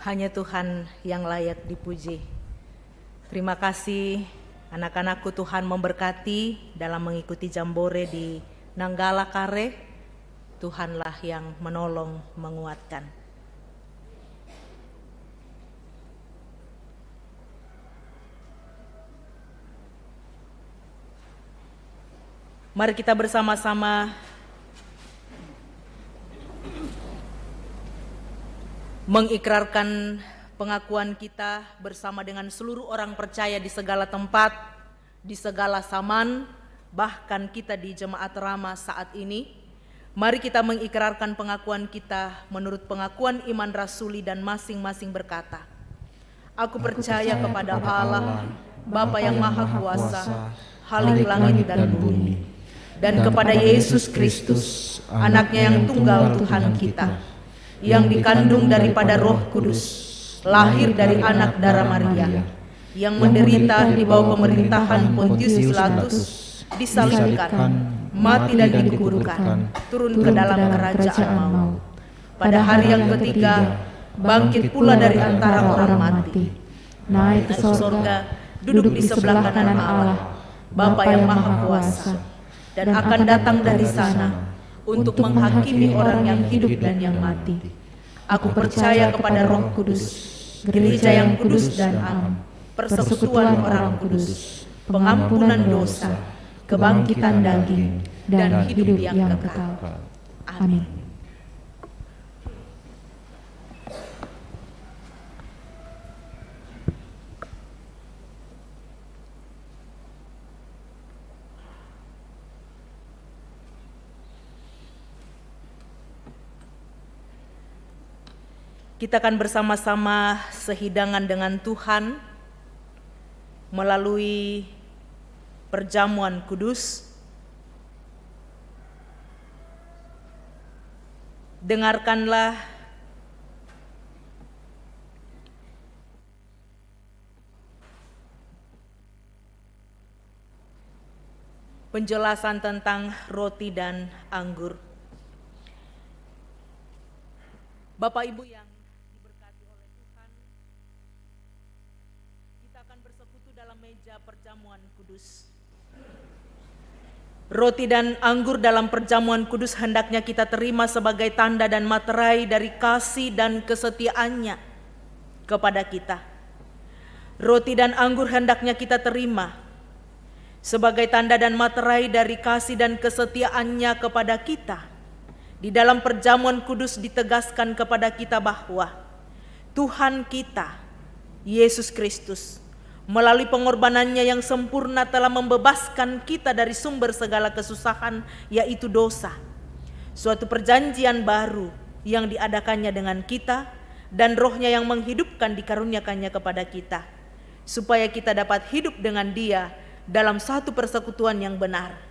Hanya Tuhan yang layak dipuji. Terima kasih anak-anakku, Tuhan memberkati dalam mengikuti jambore di Nanggala Kare. Tuhanlah yang menolong, menguatkan. Mari kita bersama-sama mengikrarkan pengakuan kita bersama dengan seluruh orang percaya di segala tempat, di segala zaman, bahkan kita di Jemaat Rama saat ini. Mari kita mengikrarkan pengakuan kita menurut pengakuan iman rasuli dan masing-masing berkata, Aku percaya kepada Allah, Bapa yang Maha Kuasa, Khalik langit dan bumi, dan kepada Yesus Kristus, Anaknya yang tunggal Tuhan kita, yang dikandung daripada Roh Kudus, lahir dari anak darah Maria, yang menderita di bawah pemerintahan Pontius Pilatus, disalibkan, mati dan dikuburkan, turun ke dalam kerajaan maut. Pada hari yang ketiga, bangkit pula dari antara orang mati, naik ke ke sorga, surga, duduk di sebelah kanan Allah, Bapa yang Maha Kuasa, dan akan datang dari sana untuk menghakimi orang yang hidup dan yang mati. Aku percaya kepada Roh Kudus, gereja yang kudus dan am, persekutuan orang kudus, pengampunan dosa, kebangkitan daging, dan hidup yang kekal. Amin. Kita akan bersama-sama sehidangan dengan Tuhan melalui perjamuan kudus. Dengarkanlah penjelasan tentang roti dan anggur. Bapak Ibu yang diberkati oleh Tuhan, kita akan bersekutu dalam meja perjamuan kudus. Roti dan anggur dalam perjamuan kudus hendaknya kita terima sebagai tanda dan materai dari kasih dan kesetiaannya kepada kita. Roti dan anggur hendaknya kita terima sebagai tanda dan materai dari kasih dan kesetiaannya kepada kita. Di dalam perjamuan kudus ditegaskan kepada kita bahwa Tuhan kita, Yesus Kristus, melalui pengorbanannya yang sempurna telah membebaskan kita dari sumber segala kesusahan, yaitu dosa. Suatu perjanjian baru yang diadakannya dengan kita, dan Roh-Nya yang menghidupkan dikaruniakannya kepada kita, supaya kita dapat hidup dengan Dia dalam satu persekutuan yang benar.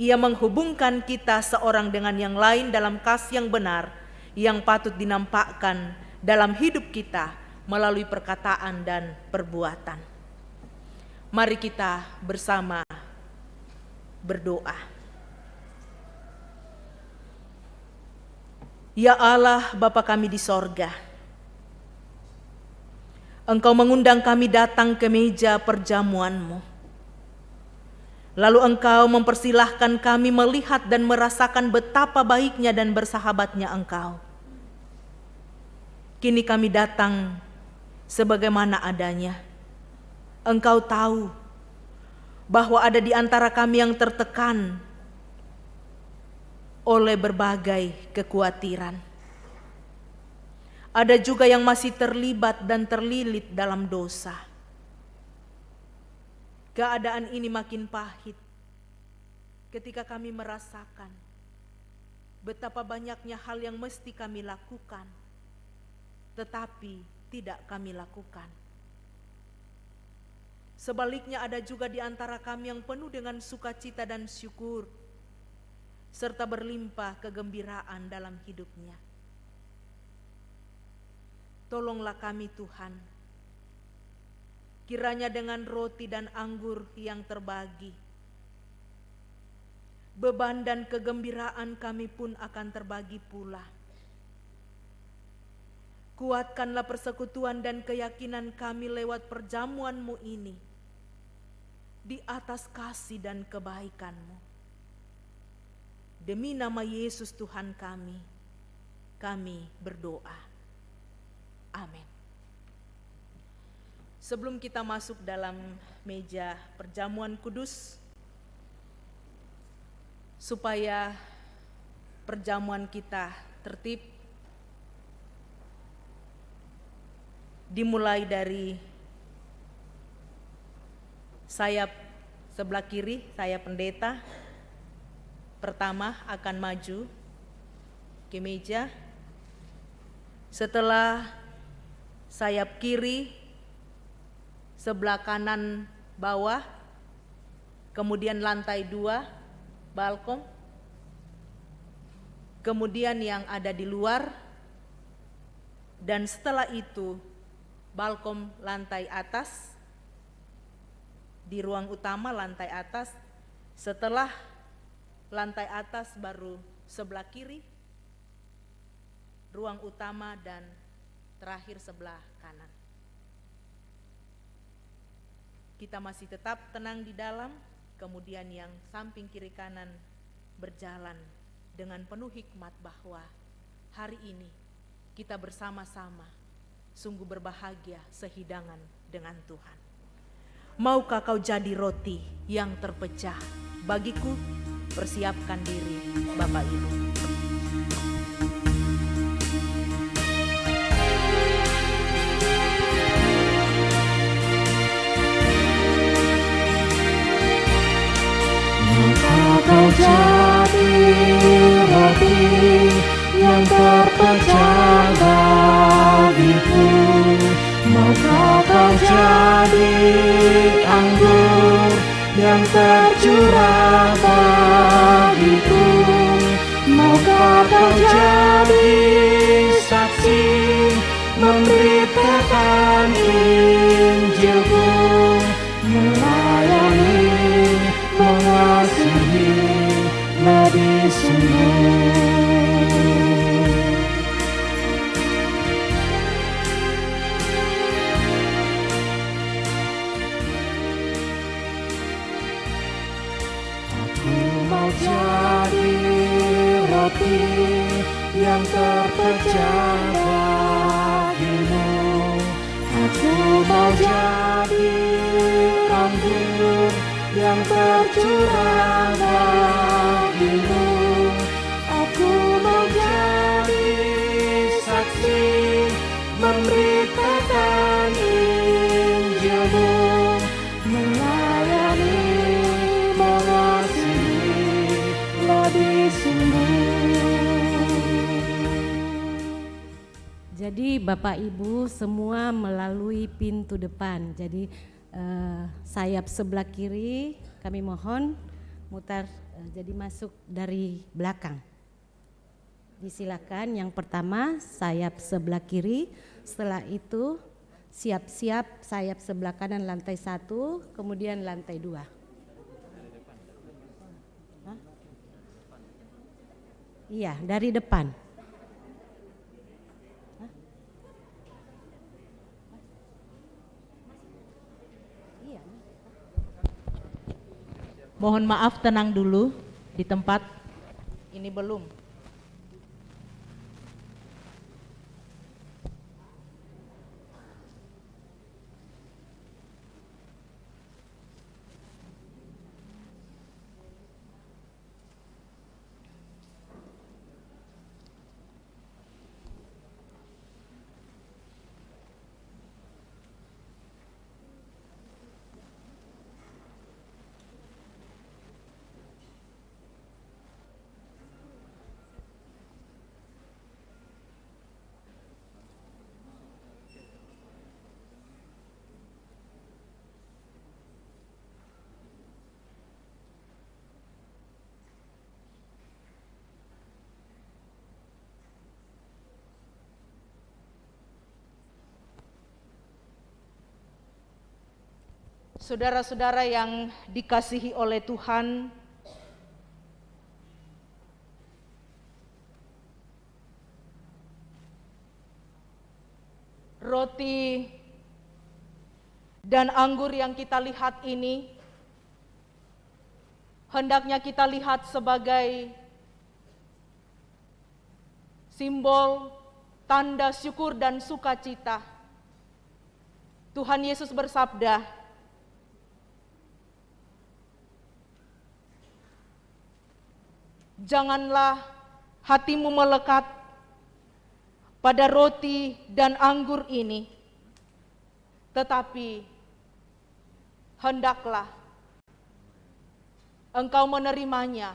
Ia menghubungkan kita seorang dengan yang lain dalam kasih yang benar, yang patut dinampakkan dalam hidup kita melalui perkataan dan perbuatan. Mari kita bersama berdoa. Ya Allah, Bapa kami di sorga, Engkau mengundang kami datang ke meja perjamuan-Mu. Lalu Engkau mempersilahkan kami melihat dan merasakan betapa baiknya dan bersahabatnya Engkau. Kini kami datang sebagaimana adanya. Engkau tahu bahwa ada di antara kami yang tertekan oleh berbagai kekhawatiran. Ada juga yang masih terlibat dan terlilit dalam dosa. Keadaan ini makin pahit ketika kami merasakan betapa banyaknya hal yang mesti kami lakukan, tetapi tidak kami lakukan. Sebaliknya ada juga di antara kami yang penuh dengan sukacita dan syukur, serta berlimpah kegembiraan dalam hidupnya. Tolonglah kami Tuhan, kiranya dengan roti dan anggur yang terbagi, beban dan kegembiraan kami pun akan terbagi pula. Kuatkanlah persekutuan dan keyakinan kami lewat perjamuan-Mu ini, di atas kasih dan kebaikan-Mu. Demi nama Yesus Tuhan kami berdoa. Amin. Sebelum kita masuk dalam meja perjamuan kudus, supaya perjamuan kita tertib, dimulai dari sayap sebelah kiri, saya pendeta, pertama akan maju ke meja. Setelah sayap kiri, sebelah kanan bawah, kemudian lantai 2, balkon, kemudian yang ada di luar, Dan setelah itu balkon lantai atas, di ruang utama lantai atas. Setelah lantai atas baru sebelah kiri ruang utama, dan terakhir sebelah kanan. Kita masih tetap tenang di dalam, kemudian yang samping kiri kanan berjalan dengan penuh hikmat bahwa hari ini kita bersama-sama sungguh berbahagia sehidangan dengan Tuhan. Maukah kau jadi roti yang terpecah? Bagiku, persiapkan diri Bapak Ibu. Maukah kau jadi roti yang terpecah bagiku? Maukah kau jadi anggur yang tercurah bagiku? Maukah kau jadi saksi memberitakan Injilku, melayani, mengasihi lebih sungguh. Aku mau jadi roti yang terpecah bagimu. Aku mau jadi anggur yang tercurah bagimu. Aku mau jadi saksi memberitakan Injilmu, melayani, mengasihi lebih sungguh. Jadi Bapak Ibu semua melalui pintu depan. Jadi sayap sebelah kiri kami mohon mutar, jadi masuk dari belakang. Disilakan yang pertama sayap sebelah kiri, setelah itu siap-siap sayap sebelah kanan lantai 1, kemudian lantai 2. Hah? Iya, dari depan. Mohon maaf, tenang dulu di tempat ini belum. Saudara-saudara yang dikasihi oleh Tuhan, roti dan anggur yang kita lihat ini hendaknya kita lihat sebagai simbol tanda syukur dan sukacita. Tuhan Yesus bersabda, janganlah hatimu melekat pada roti dan anggur ini, tetapi hendaklah engkau menerimanya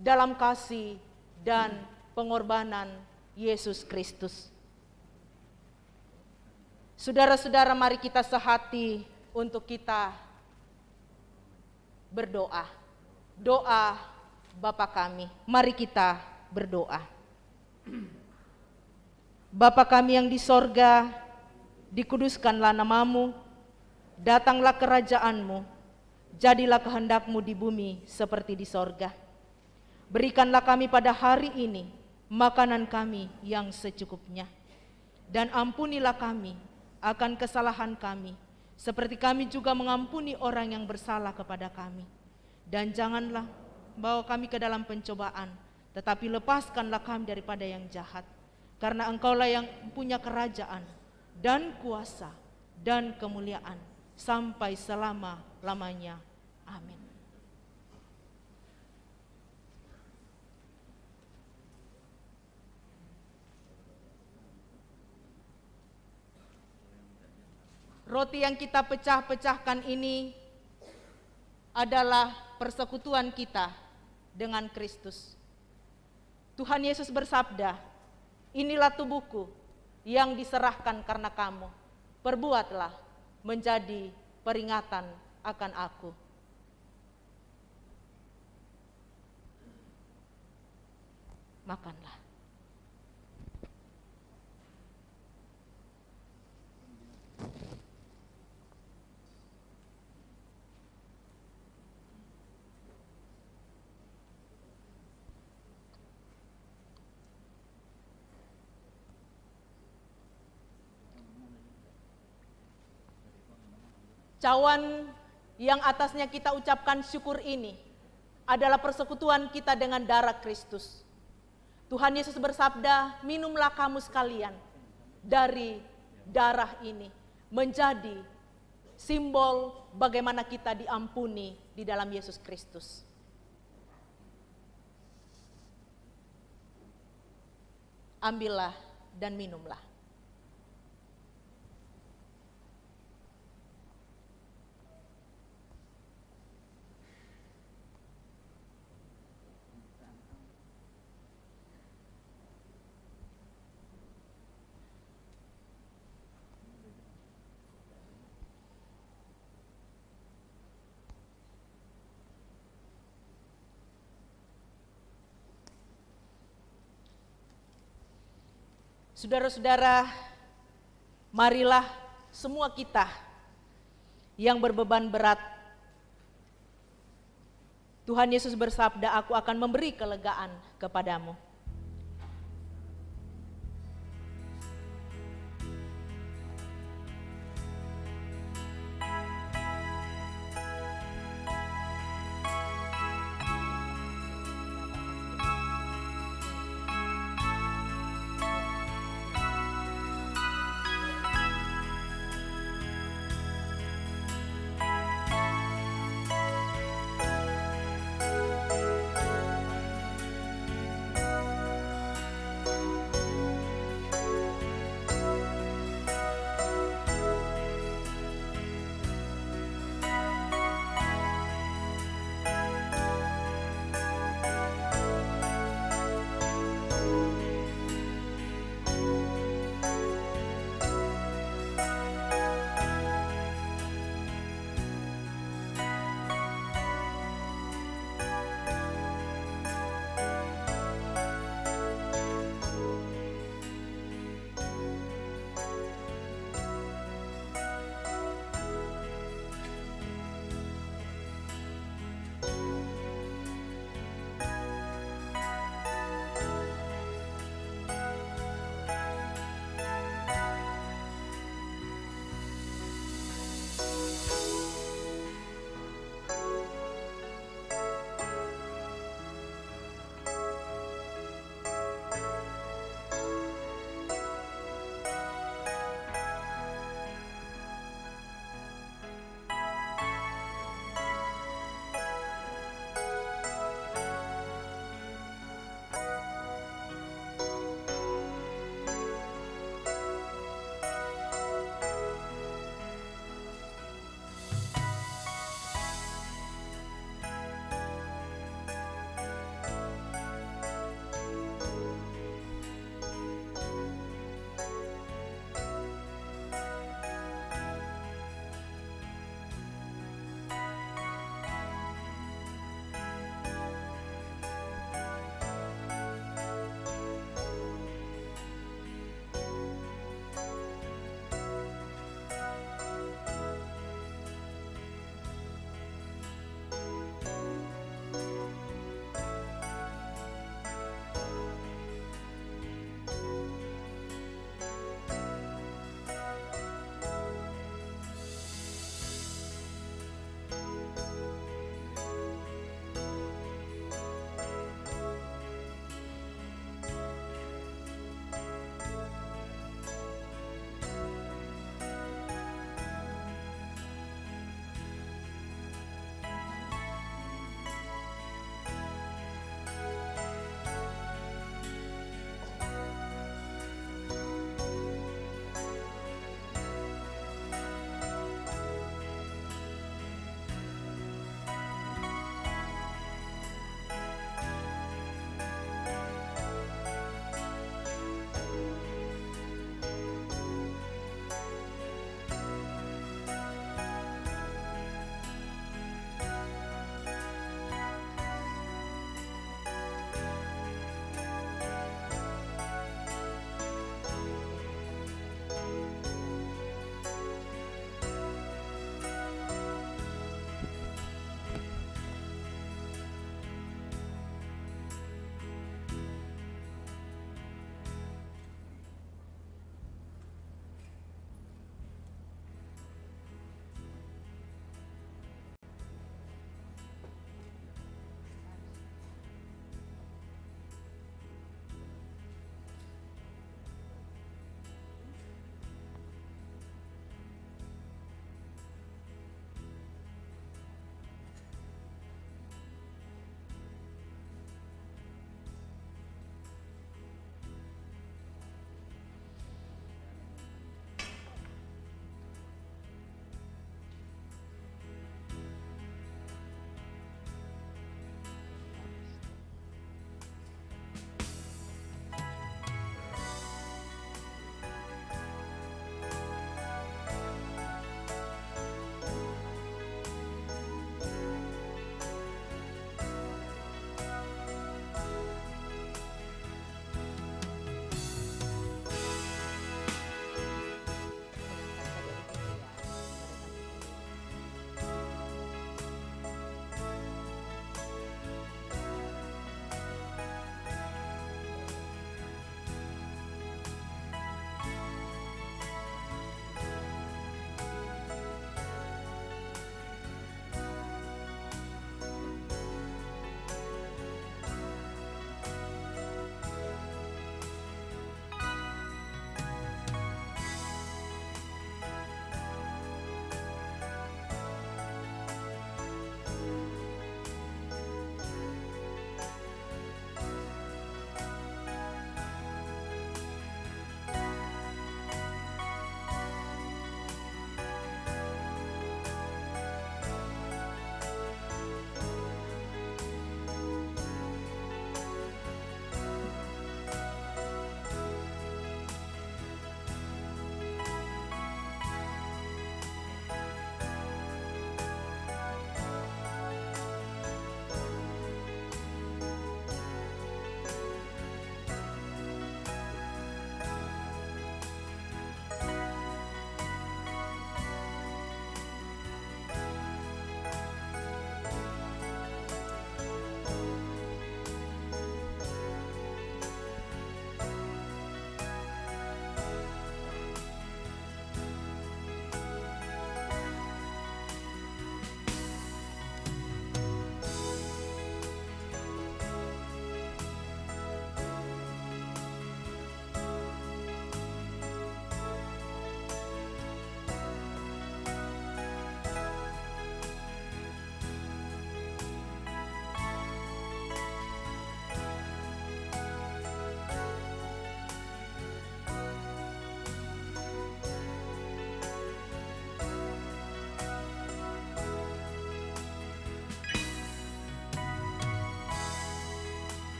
dalam kasih dan pengorbanan Yesus Kristus. Saudara-saudara, mari kita sehati untuk kita berdoa. Doa Bapa kami, mari kita berdoa. Bapa kami yang di sorga, dikuduskanlah namamu, datanglah kerajaanmu, jadilah kehendakmu di bumi seperti di sorga. Berikanlah kami pada hari ini makanan kami yang secukupnya. Dan ampunilah kami akan kesalahan kami, seperti kami juga mengampuni orang yang bersalah kepada kami. Dan janganlah bawa kami ke dalam pencobaan, tetapi lepaskanlah kami daripada yang jahat. Karena Engkaulah yang punya kerajaan dan kuasa dan kemuliaan sampai selama-lamanya. Amin. Roti yang kita pecah-pecahkan ini adalah persekutuan kita dengan Kristus. Tuhan Yesus bersabda, "Inilah tubuhku yang diserahkan karena kamu. Perbuatlah menjadi peringatan akan aku." Makanlah. Cawan yang atasnya kita ucapkan syukur ini adalah persekutuan kita dengan darah Kristus. Tuhan Yesus bersabda, "Minumlah kamu sekalian dari darah ini," menjadi simbol bagaimana kita diampuni di dalam Yesus Kristus. Ambillah dan minumlah. Saudara-saudara, marilah semua kita yang berbeban berat. Tuhan Yesus bersabda, "Aku akan memberi kelegaan kepadamu."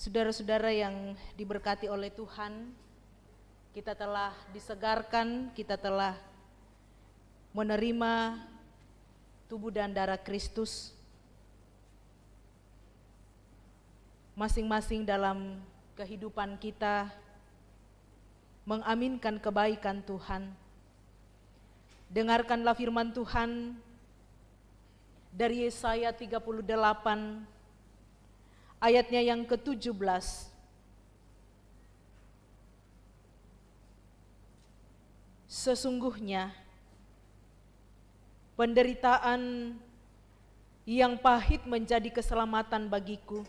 Saudara-saudara yang diberkati oleh Tuhan, kita telah disegarkan, kita telah menerima tubuh dan darah Kristus, masing-masing dalam kehidupan kita mengaminkan kebaikan Tuhan. Dengarkanlah firman Tuhan dari Yesaya 38 ayatnya yang ke-17. Sesungguhnya penderitaan yang pahit menjadi keselamatan bagiku.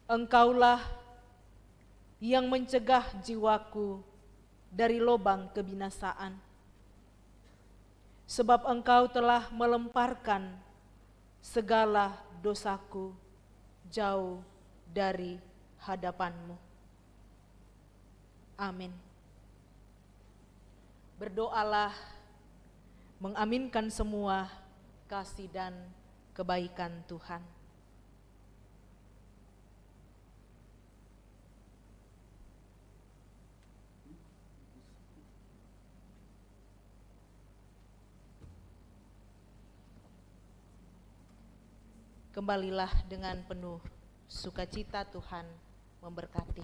Engkaulah yang mencegah jiwaku dari lubang kebinasaan. Sebab engkau telah melemparkan segala dosaku jauh dari hadapanmu. Amin. Berdoalah mengaminkan semua kasih dan kebaikan Tuhan. Kembalilah dengan penuh sukacita, Tuhan memberkati.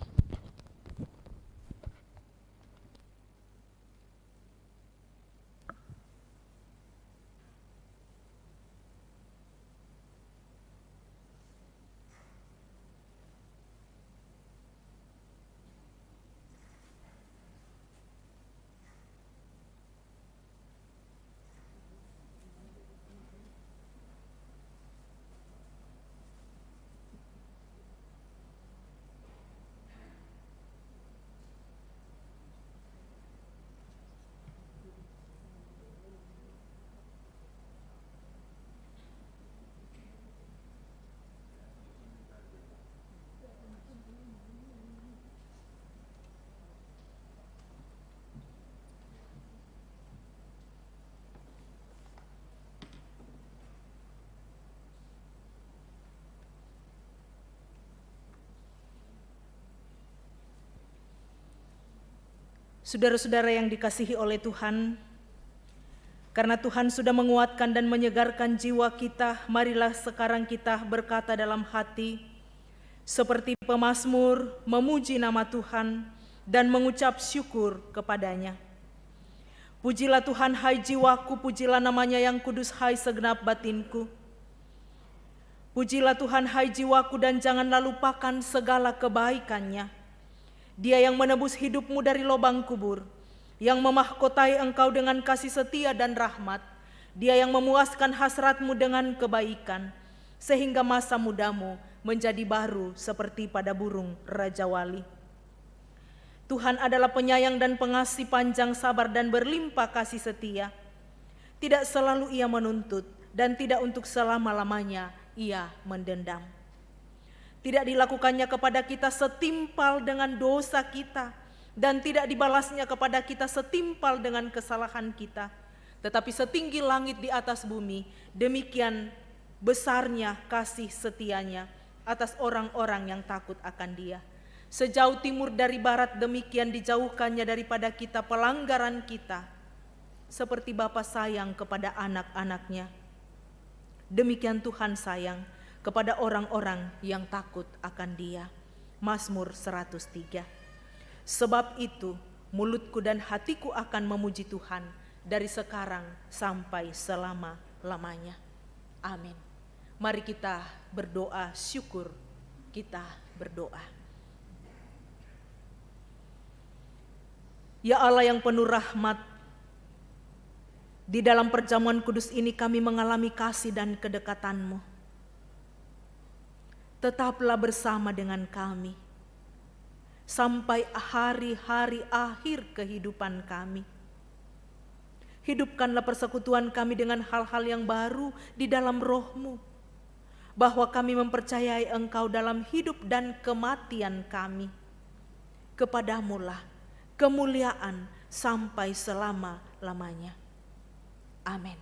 Saudara-saudara yang dikasihi oleh Tuhan, karena Tuhan sudah menguatkan dan menyegarkan jiwa kita, marilah sekarang kita berkata dalam hati, seperti pemazmur memuji nama Tuhan dan mengucap syukur kepadanya. Pujilah Tuhan hai jiwaku, pujilah namanya yang kudus hai segenap batinku. Pujilah Tuhan hai jiwaku dan janganlah lupakan segala kebaikannya. Dia yang menebus hidupmu dari lubang kubur, yang memahkotai engkau dengan kasih setia dan rahmat. Dia yang memuaskan hasratmu dengan kebaikan, sehingga masa mudamu menjadi baru seperti pada burung Raja Wali. Tuhan adalah penyayang dan pengasih, panjang sabar dan berlimpah kasih setia. Tidak selalu Ia menuntut dan tidak untuk selama-lamanya Ia mendendam. Tidak dilakukannya kepada kita setimpal dengan dosa kita, dan tidak dibalasnya kepada kita setimpal dengan kesalahan kita. Tetapi setinggi langit di atas bumi, demikian besarnya kasih setianya atas orang-orang yang takut akan Dia. Sejauh timur dari barat, demikian dijauhkannya daripada kita pelanggaran kita. Seperti Bapa sayang kepada anak-anaknya, demikian Tuhan sayang kepada orang-orang yang takut akan Dia. Mazmur 103. Sebab itu mulutku dan hatiku akan memuji Tuhan dari sekarang sampai selama-lamanya. Amin. Mari kita berdoa syukur, kita berdoa. Ya Allah yang penuh rahmat, di dalam perjamuan kudus ini kami mengalami kasih dan kedekatan-Mu. Tetaplah bersama dengan kami sampai hari-hari akhir kehidupan kami. Hidupkanlah persekutuan kami dengan hal-hal yang baru di dalam Roh-Mu, bahwa kami mempercayai Engkau dalam hidup dan kematian kami. Kepadamu-lah kemuliaan sampai selama-lamanya. Amin.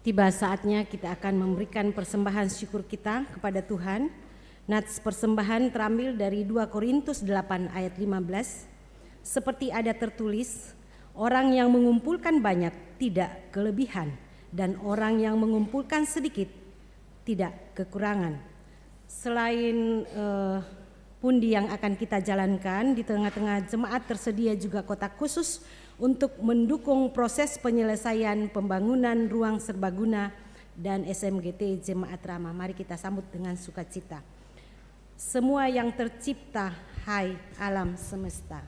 Tiba saatnya kita akan memberikan persembahan syukur kita kepada Tuhan. Nats persembahan terambil dari 2 Korintus 8 ayat 15. Seperti ada tertulis, orang yang mengumpulkan banyak tidak kelebihan, dan orang yang mengumpulkan sedikit tidak kekurangan. Selain pundi yang akan kita jalankan, di tengah-tengah jemaat tersedia juga kotak khusus untuk mendukung proses penyelesaian pembangunan ruang serbaguna dan SMGT Jemaat Rama. Mari kita sambut dengan sukacita. Semua yang tercipta, hai alam semesta.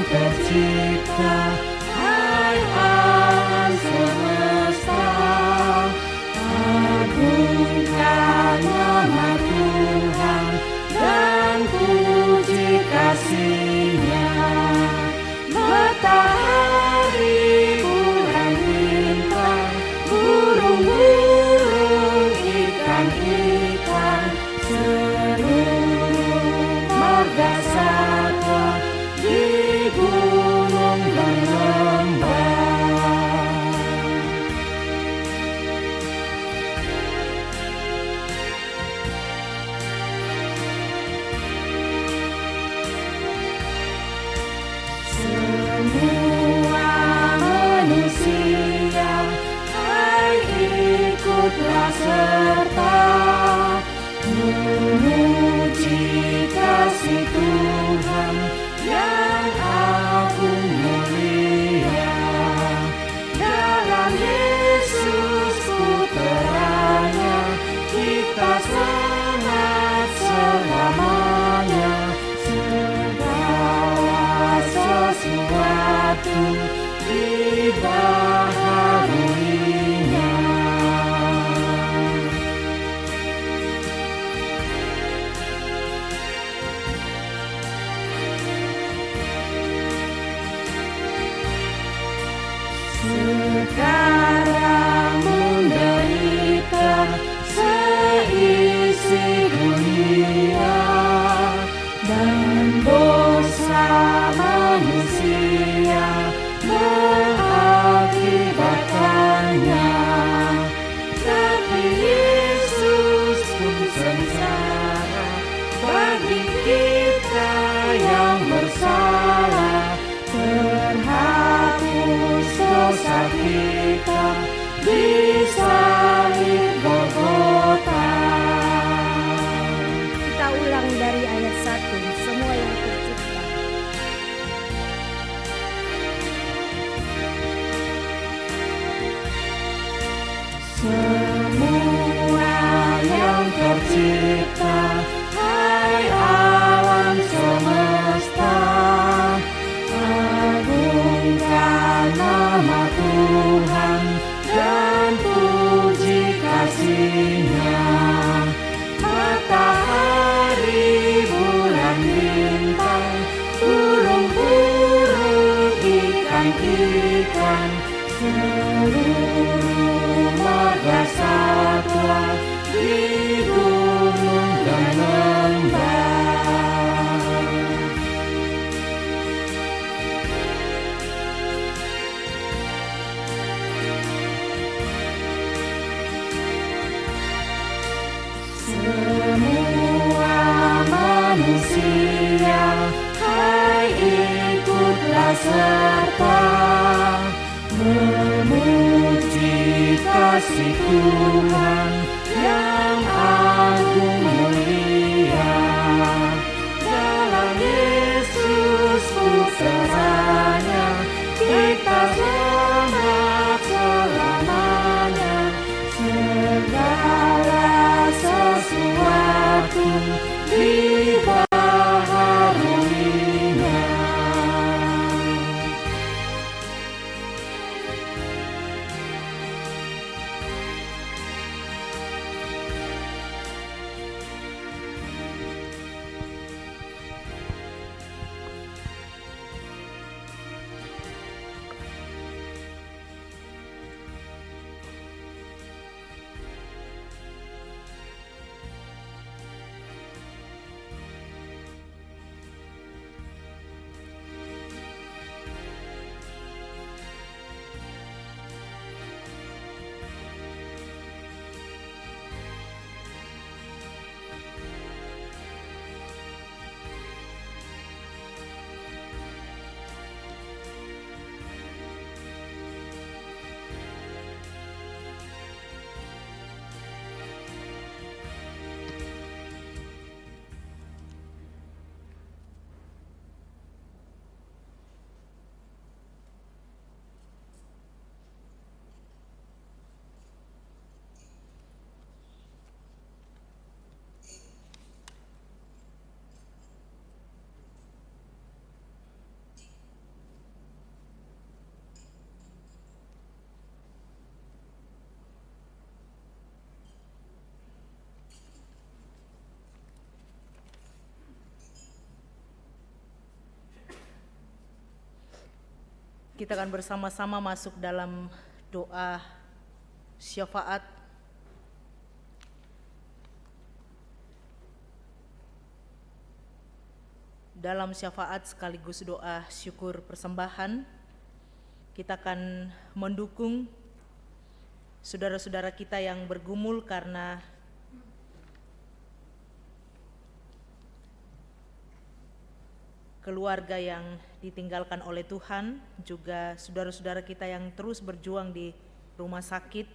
Tercipta, hai alam semesta, agungkan nama Tuhan dan puji kasih-Nya. Matahari, bulan, bintang, burung-burung, ikan-ikan, seluruh marga satwa di gunung dan lembah. Semua manusia, hai ikutlah serta memuji kasih Tuhan yang agung mulia. Dalam Yesus Putranya kita selamat selamanya. Segala sesuatu dibaharuinya. Sekarang menderita seisi dunia, dan dosa manusia mengakibatkannya. Tapi Yesus pun sengsara bagi kita yang bersalah. Terhapus dosa kita di salib Golgota. Kita ulang dari ayat 1, semua yang tercipta. Semua yang tercipta, hai alam semesta, agungkan nama Tuhan dan puji kasih-Nya. Matahari, bulan, bintang, burung-burung, ikan-ikan, seluruh marga satwa di gunung dan lembah. Semua manusia, hai ikutlah serta memuji kasih Tuhan yang agung mulia. Dalam Yesus Putranya kita selamat selamanya. Segala sesuatu dibaharuinya. Kita akan bersama-sama masuk dalam doa syafaat. Dalam syafaat sekaligus doa syukur persembahan, kita akan mendukung saudara-saudara kita yang bergumul karena keluarga yang ditinggalkan oleh Tuhan, juga saudara-saudara kita yang terus berjuang di rumah sakit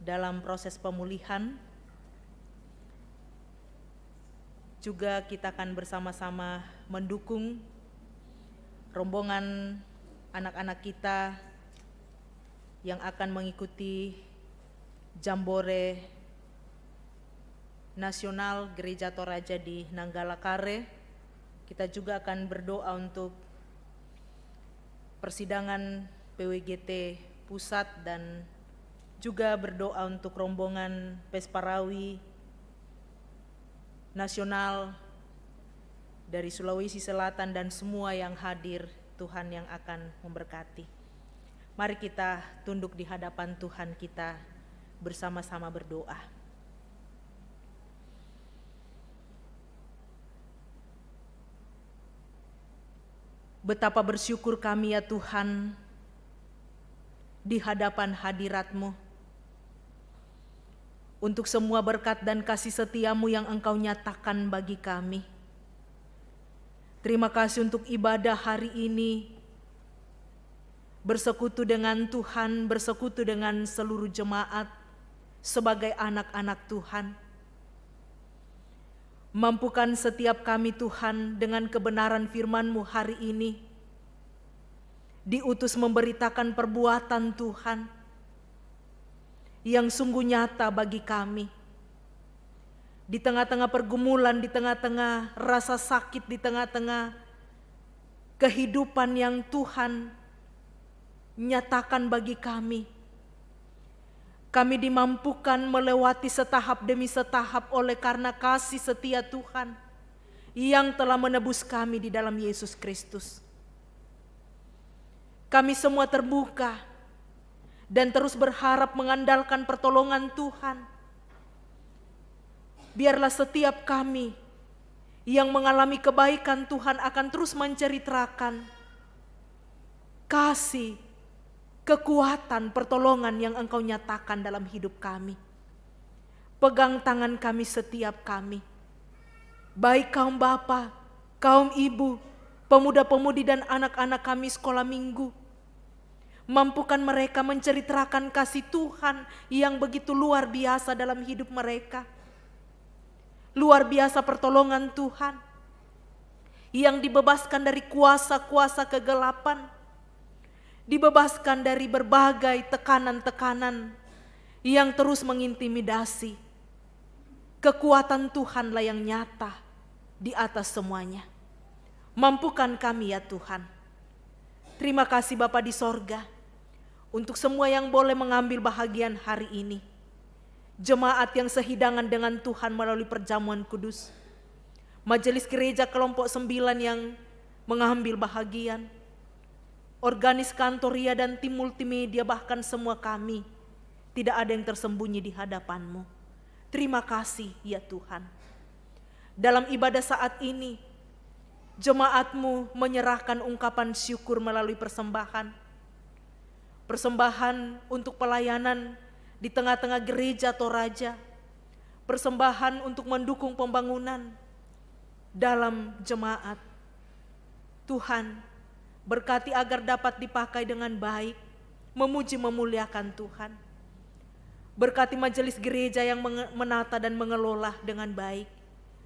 dalam proses pemulihan. Juga kita akan bersama-sama mendukung rombongan anak-anak kita yang akan mengikuti Jambore Nasional Gereja Toraja di Nanggalakare. Kita juga akan berdoa untuk persidangan PWGT Pusat dan juga berdoa untuk rombongan Pesparawi Nasional dari Sulawesi Selatan dan semua yang hadir. Tuhan yang akan memberkati. Mari kita tunduk di hadapan Tuhan kita bersama-sama berdoa. Betapa bersyukur kami ya Tuhan di hadapan hadirat-Mu untuk semua berkat dan kasih setia-Mu yang Engkau nyatakan bagi kami. Terima kasih untuk ibadah hari ini, bersekutu dengan Tuhan, bersekutu dengan seluruh jemaat sebagai anak-anak Tuhan. Mampukan setiap kami Tuhan dengan kebenaran firman-Mu hari ini, diutus memberitakan perbuatan Tuhan yang sungguh nyata bagi kami. Di tengah-tengah pergumulan, di tengah-tengah rasa sakit, di tengah-tengah kehidupan yang Tuhan nyatakan bagi kami. Kami dimampukan melewati setahap demi setahap oleh karena kasih setia Tuhan yang telah menebus kami di dalam Yesus Kristus. Kami semua terbuka dan terus berharap mengandalkan pertolongan Tuhan. Biarlah setiap kami yang mengalami kebaikan Tuhan akan terus menceritakan kasih, kekuatan, pertolongan yang Engkau nyatakan dalam hidup kami. Pegang tangan kami setiap kami, baik kaum bapa, kaum ibu, pemuda-pemudi dan anak-anak kami sekolah minggu. Mampukan mereka menceritakan kasih Tuhan yang begitu luar biasa dalam hidup mereka. Luar biasa pertolongan Tuhan yang dibebaskan dari kuasa-kuasa kegelapan, dibebaskan dari berbagai tekanan-tekanan yang terus mengintimidasi. Kekuatan Tuhanlah yang nyata di atas semuanya. Mampukan kami ya Tuhan. Terima kasih Bapa di sorga untuk semua yang boleh mengambil bahagian hari ini. Jemaat yang sehidangan dengan Tuhan melalui perjamuan kudus. Majelis gereja kelompok 9 yang mengambil bahagian. Organis kantoria dan tim multimedia, bahkan semua kami. Tidak ada yang tersembunyi di hadapan-Mu. Terima kasih ya Tuhan. Dalam ibadah saat ini, jemaat-Mu menyerahkan ungkapan syukur melalui persembahan. Persembahan untuk pelayanan di tengah-tengah gereja Toraja. Persembahan untuk mendukung pembangunan dalam jemaat. Tuhan, berkati agar dapat dipakai dengan baik, memuji memuliakan Tuhan. Berkati majelis gereja yang menata dan mengelola dengan baik,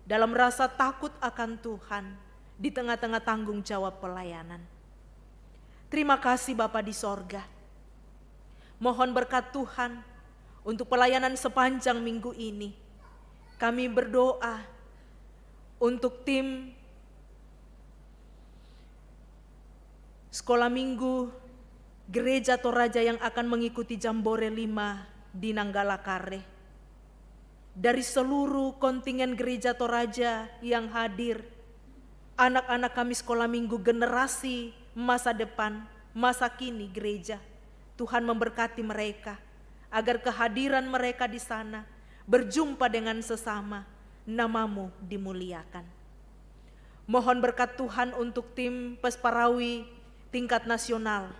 dalam rasa takut akan Tuhan, di tengah-tengah tanggung jawab pelayanan. Terima kasih Bapa di sorga. Mohon berkat Tuhan untuk pelayanan sepanjang minggu ini. Kami berdoa untuk tim sekolah minggu Gereja Toraja yang akan mengikuti Jambore 5 di Nanggalakare. Dari seluruh kontingen Gereja Toraja yang hadir, anak-anak kami sekolah minggu generasi masa depan, masa kini gereja. Tuhan memberkati mereka, agar kehadiran mereka di sana berjumpa dengan sesama, nama-Mu dimuliakan. Mohon berkat Tuhan untuk tim Pesparawi tingkat nasional,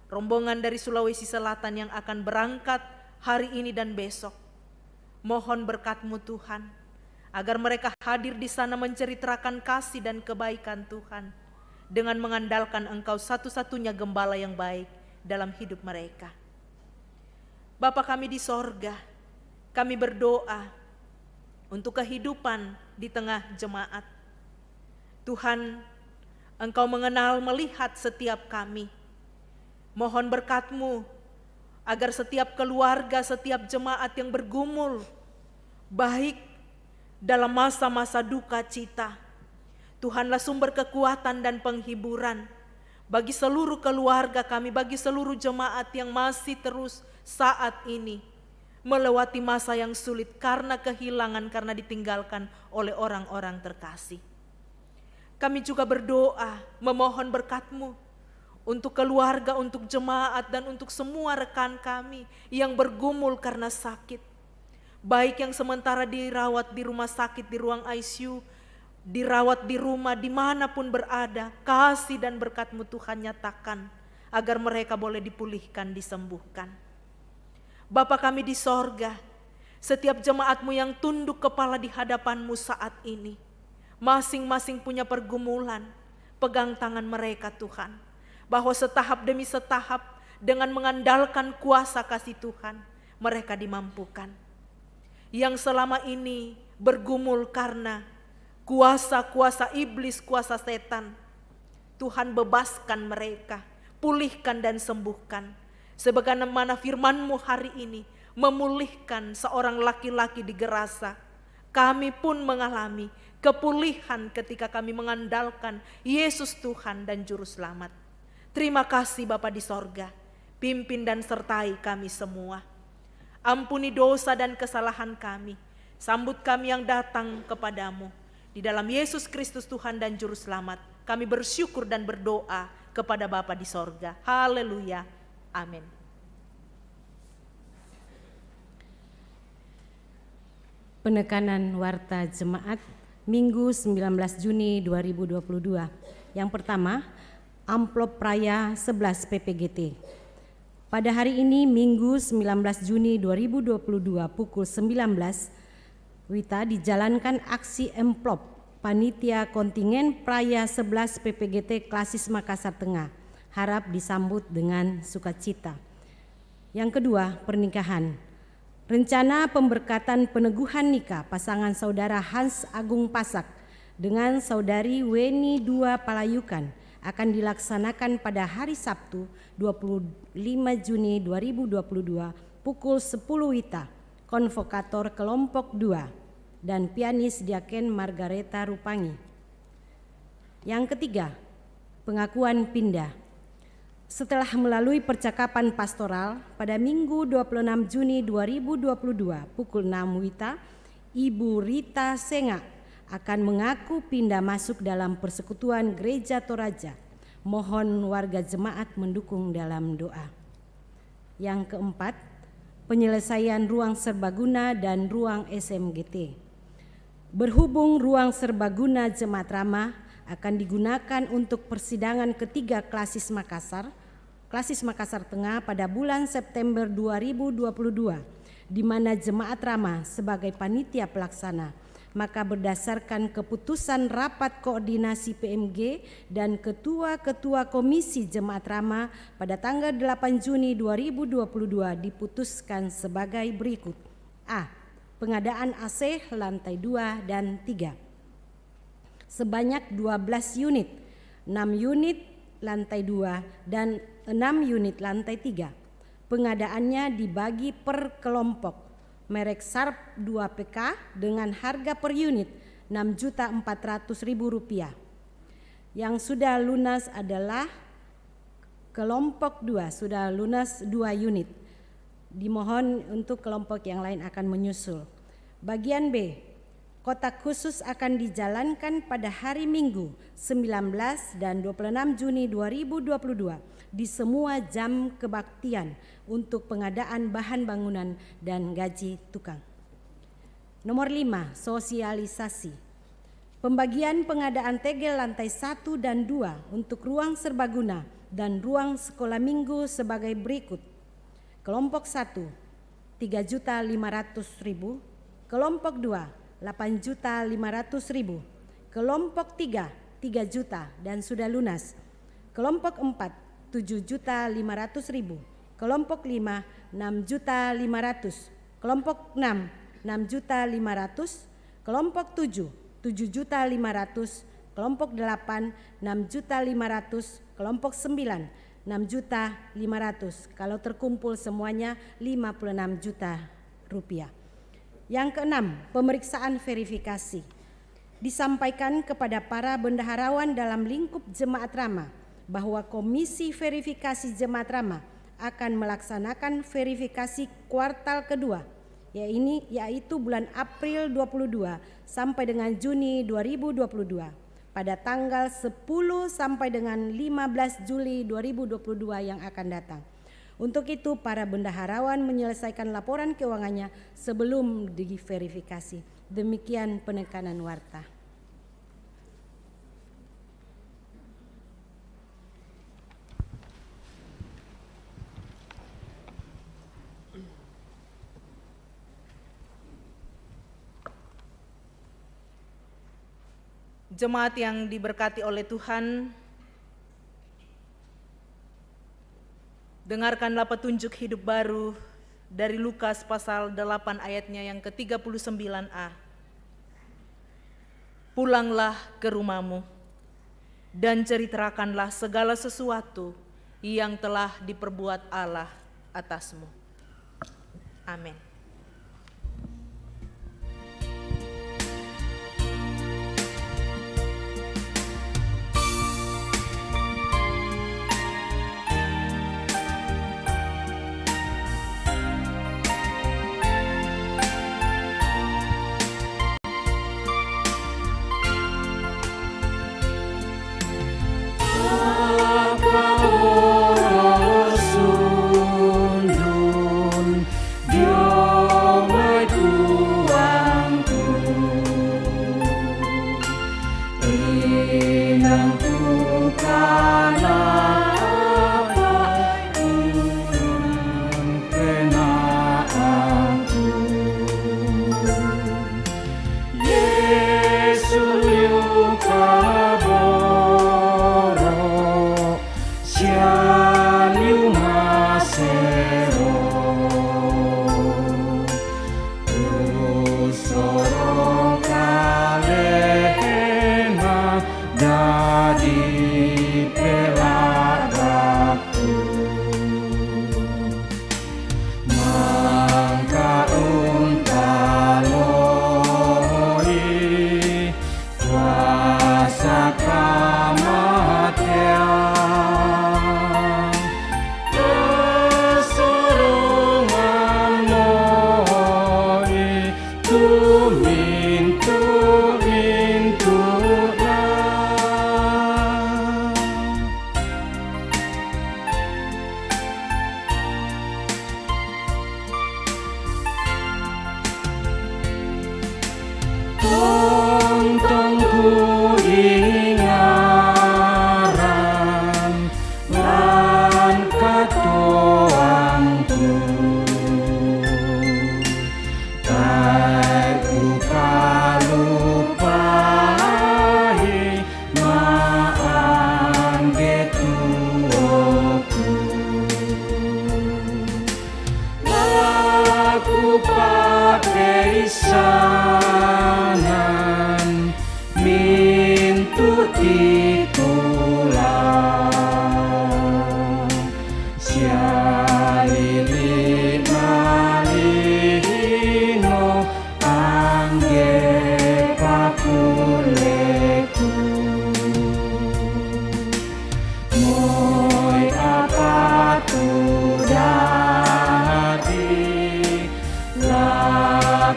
rombongan dari Sulawesi Selatan yang akan berangkat hari ini dan besok. Mohon berkat-Mu Tuhan, agar mereka hadir di sana menceritakan kasih dan kebaikan Tuhan, dengan mengandalkan Engkau satu-satunya gembala yang baik dalam hidup mereka. Bapa kami di sorga, kami berdoa untuk kehidupan di tengah jemaat. Tuhan, Engkau mengenal melihat setiap kami. Mohon berkat-Mu agar setiap keluarga, setiap jemaat yang bergumul, baik dalam masa-masa duka cita, Tuhanlah sumber kekuatan dan penghiburan bagi seluruh keluarga kami, bagi seluruh jemaat yang masih terus saat ini melewati masa yang sulit karena kehilangan, karena ditinggalkan oleh orang-orang terkasih. Kami juga berdoa memohon berkat-Mu untuk keluarga, untuk jemaat, dan untuk semua rekan kami yang bergumul karena sakit, baik yang sementara dirawat di rumah sakit, di ruang ICU, dirawat di rumah, dimanapun berada. Kasih dan berkat-Mu Tuhan nyatakan agar mereka boleh dipulihkan, disembuhkan. Bapa kami di sorga, setiap jemaat-Mu yang tunduk kepala di hadapan-Mu saat ini, masing-masing punya pergumulan, pegang tangan mereka Tuhan, bahwa setahap demi setahap dengan mengandalkan kuasa kasih Tuhan, mereka dimampukan. Yang selama ini bergumul karena kuasa-kuasa iblis, kuasa setan, Tuhan bebaskan mereka, pulihkan dan sembuhkan. Sebagaimana firman-Mu hari ini memulihkan seorang laki-laki di Gerasa, kami pun mengalami kepulihan ketika kami mengandalkan Yesus Tuhan dan Juru Selamat. Terima kasih Bapa di sorga, pimpin dan sertai kami semua. Ampuni dosa dan kesalahan kami, sambut kami yang datang kepadamu. Di dalam Yesus Kristus Tuhan dan Juru Selamat, kami bersyukur dan berdoa kepada Bapa di sorga. Haleluya. Amin. Penekanan Warta Jemaat Minggu 19 Juni 2022. Yang pertama, amplop Praya 11 PPGT. Pada hari ini Minggu 19 Juni 2022 pukul 19 WITA dijalankan aksi amplop Panitia Kontingen Praya 11 PPGT Klasis Makassar Tengah. Harap disambut dengan sukacita. Yang kedua, pernikahan. Rencana pemberkatan peneguhan nikah pasangan saudara Hans Agung Pasak dengan saudari Weni II Palayukan akan dilaksanakan pada hari Sabtu 25 Juni 2022 pukul 10 WITA. Konvokator kelompok 2 dan pianis Diaken Margareta Rupangi. Yang ketiga, pengakuan pindah. Setelah melalui percakapan pastoral pada Minggu 26 Juni 2022 pukul 6 WITA, Ibu Rita Senga akan mengaku pindah masuk dalam Persekutuan Gereja Toraja. Mohon warga jemaat mendukung dalam doa. Yang keempat, penyelesaian ruang serbaguna dan ruang SMGT. Berhubung ruang serbaguna Jemaat Ramah akan digunakan untuk persidangan ketiga Klasis Makassar Tengah pada bulan September 2022, di mana Jemaat Ramah sebagai panitia pelaksana, maka berdasarkan keputusan rapat koordinasi PMG dan ketua-ketua komisi Jemaat Ramah pada tanggal 8 Juni 2022 diputuskan sebagai berikut. A. Pengadaan AC lantai 2 dan 3 sebanyak 12 unit, 6 unit lantai 2 dan 6 unit lantai 3. Pengadaannya dibagi per kelompok. Merek Sharp 2 PK dengan harga per unit Rp6.400.000. Yang sudah lunas adalah kelompok 2, sudah lunas 2 unit. Dimohon untuk kelompok yang lain akan menyusul. Bagian B, Kotak khusus akan dijalankan pada hari Minggu 19 dan 26 Juni 2022 di semua jam kebaktian untuk pengadaan bahan bangunan dan gaji tukang. Nomor 5, sosialisasi. Pembagian pengadaan tegel lantai 1 dan 2 untuk ruang serbaguna dan ruang sekolah minggu sebagai berikut. Kelompok 1, 3.500.000. Kelompok 2, 8.500.000. Kelompok 3, 3 juta dan sudah lunas. Kelompok 4, 7.500.000. Kelompok 5, 6.500.000. Kelompok 6, 6.500.000. Kelompok 7, 7.500.000. Kelompok 8, 6.500.000. Kelompok 9, 6.500.000. Kalau terkumpul semuanya 56 juta rupiah. Yang keenam, pemeriksaan verifikasi. Disampaikan kepada para bendaharawan dalam lingkup Jemaat Rama bahwa Komisi Verifikasi Jemaat Rama akan melaksanakan verifikasi kuartal kedua, yaitu bulan April 22 sampai dengan Juni 2022 pada tanggal 10 sampai dengan 15 Juli 2022 yang akan datang. Untuk itu para bendaharawan menyelesaikan laporan keuangannya sebelum diverifikasi. Demikian penekanan warta. Jemaat yang diberkati oleh Tuhan, dengarkanlah petunjuk hidup baru dari Lukas pasal 8 ayatnya yang ke-39a. Pulanglah ke rumahmu dan ceritakanlah segala sesuatu yang telah diperbuat Allah atasmu. Amin.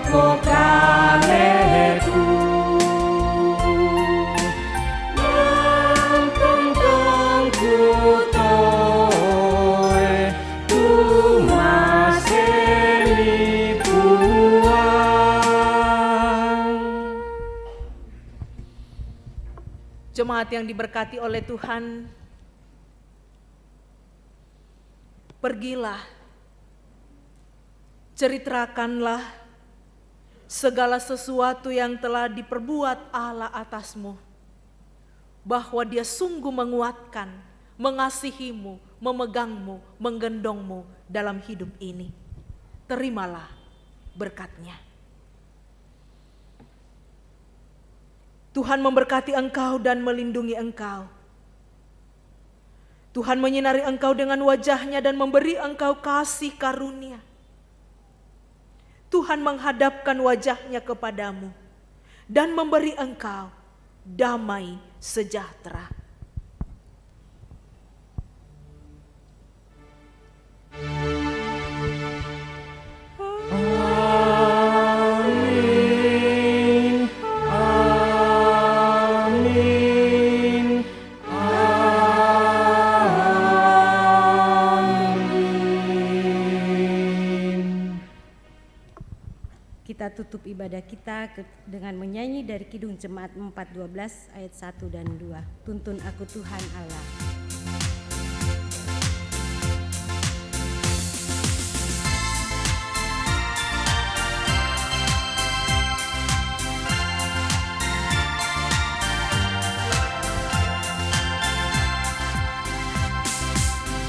Lakukan jemaat yang diberkati oleh Tuhan, pergilah, ceritakanlah segala sesuatu yang telah diperbuat Allah atasmu, bahwa Dia sungguh menguatkan, mengasihimu, memegangmu, menggendongmu dalam hidup ini. Terimalah berkat-Nya. Tuhan memberkati engkau dan melindungi engkau. Tuhan menyinari engkau dengan wajah-Nya dan memberi engkau kasih karunia. Tuhan menghadapkan wajah-Nya kepadamu dan memberi engkau damai sejahtera. Kita tutup ibadah kita dengan menyanyi dari Kidung Jemaat 412 ayat 1 dan 2. Tuntun aku Tuhan Allah.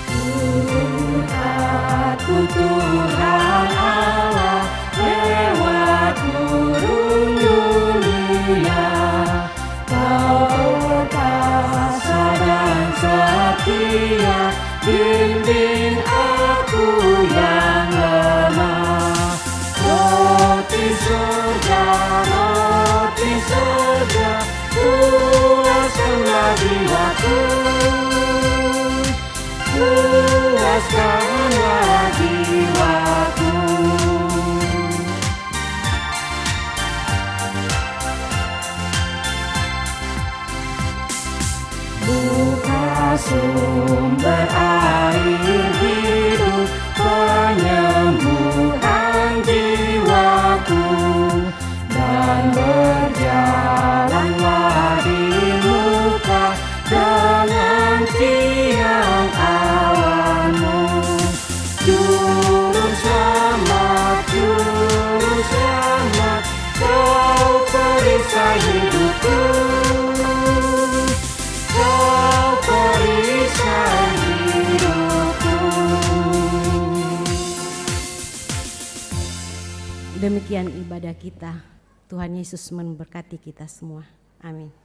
Tuntun aku Tuhan Allah lewat burung dunia, Kau perkasa dan setia, bimbing aku yang lemah. Roti surga, puaskanlah jiwaku, puaskanlah jiwaku. Buka sumber air hidup, penyembuhan jiwaku, dan berjalanlah di muka dengan tiang awanmu. Juru selamat, Kau perisai hidupku, Kau perisai hidupku. Demikian ibadah kita. Tuhan Yesus memberkati kita semua. Amin.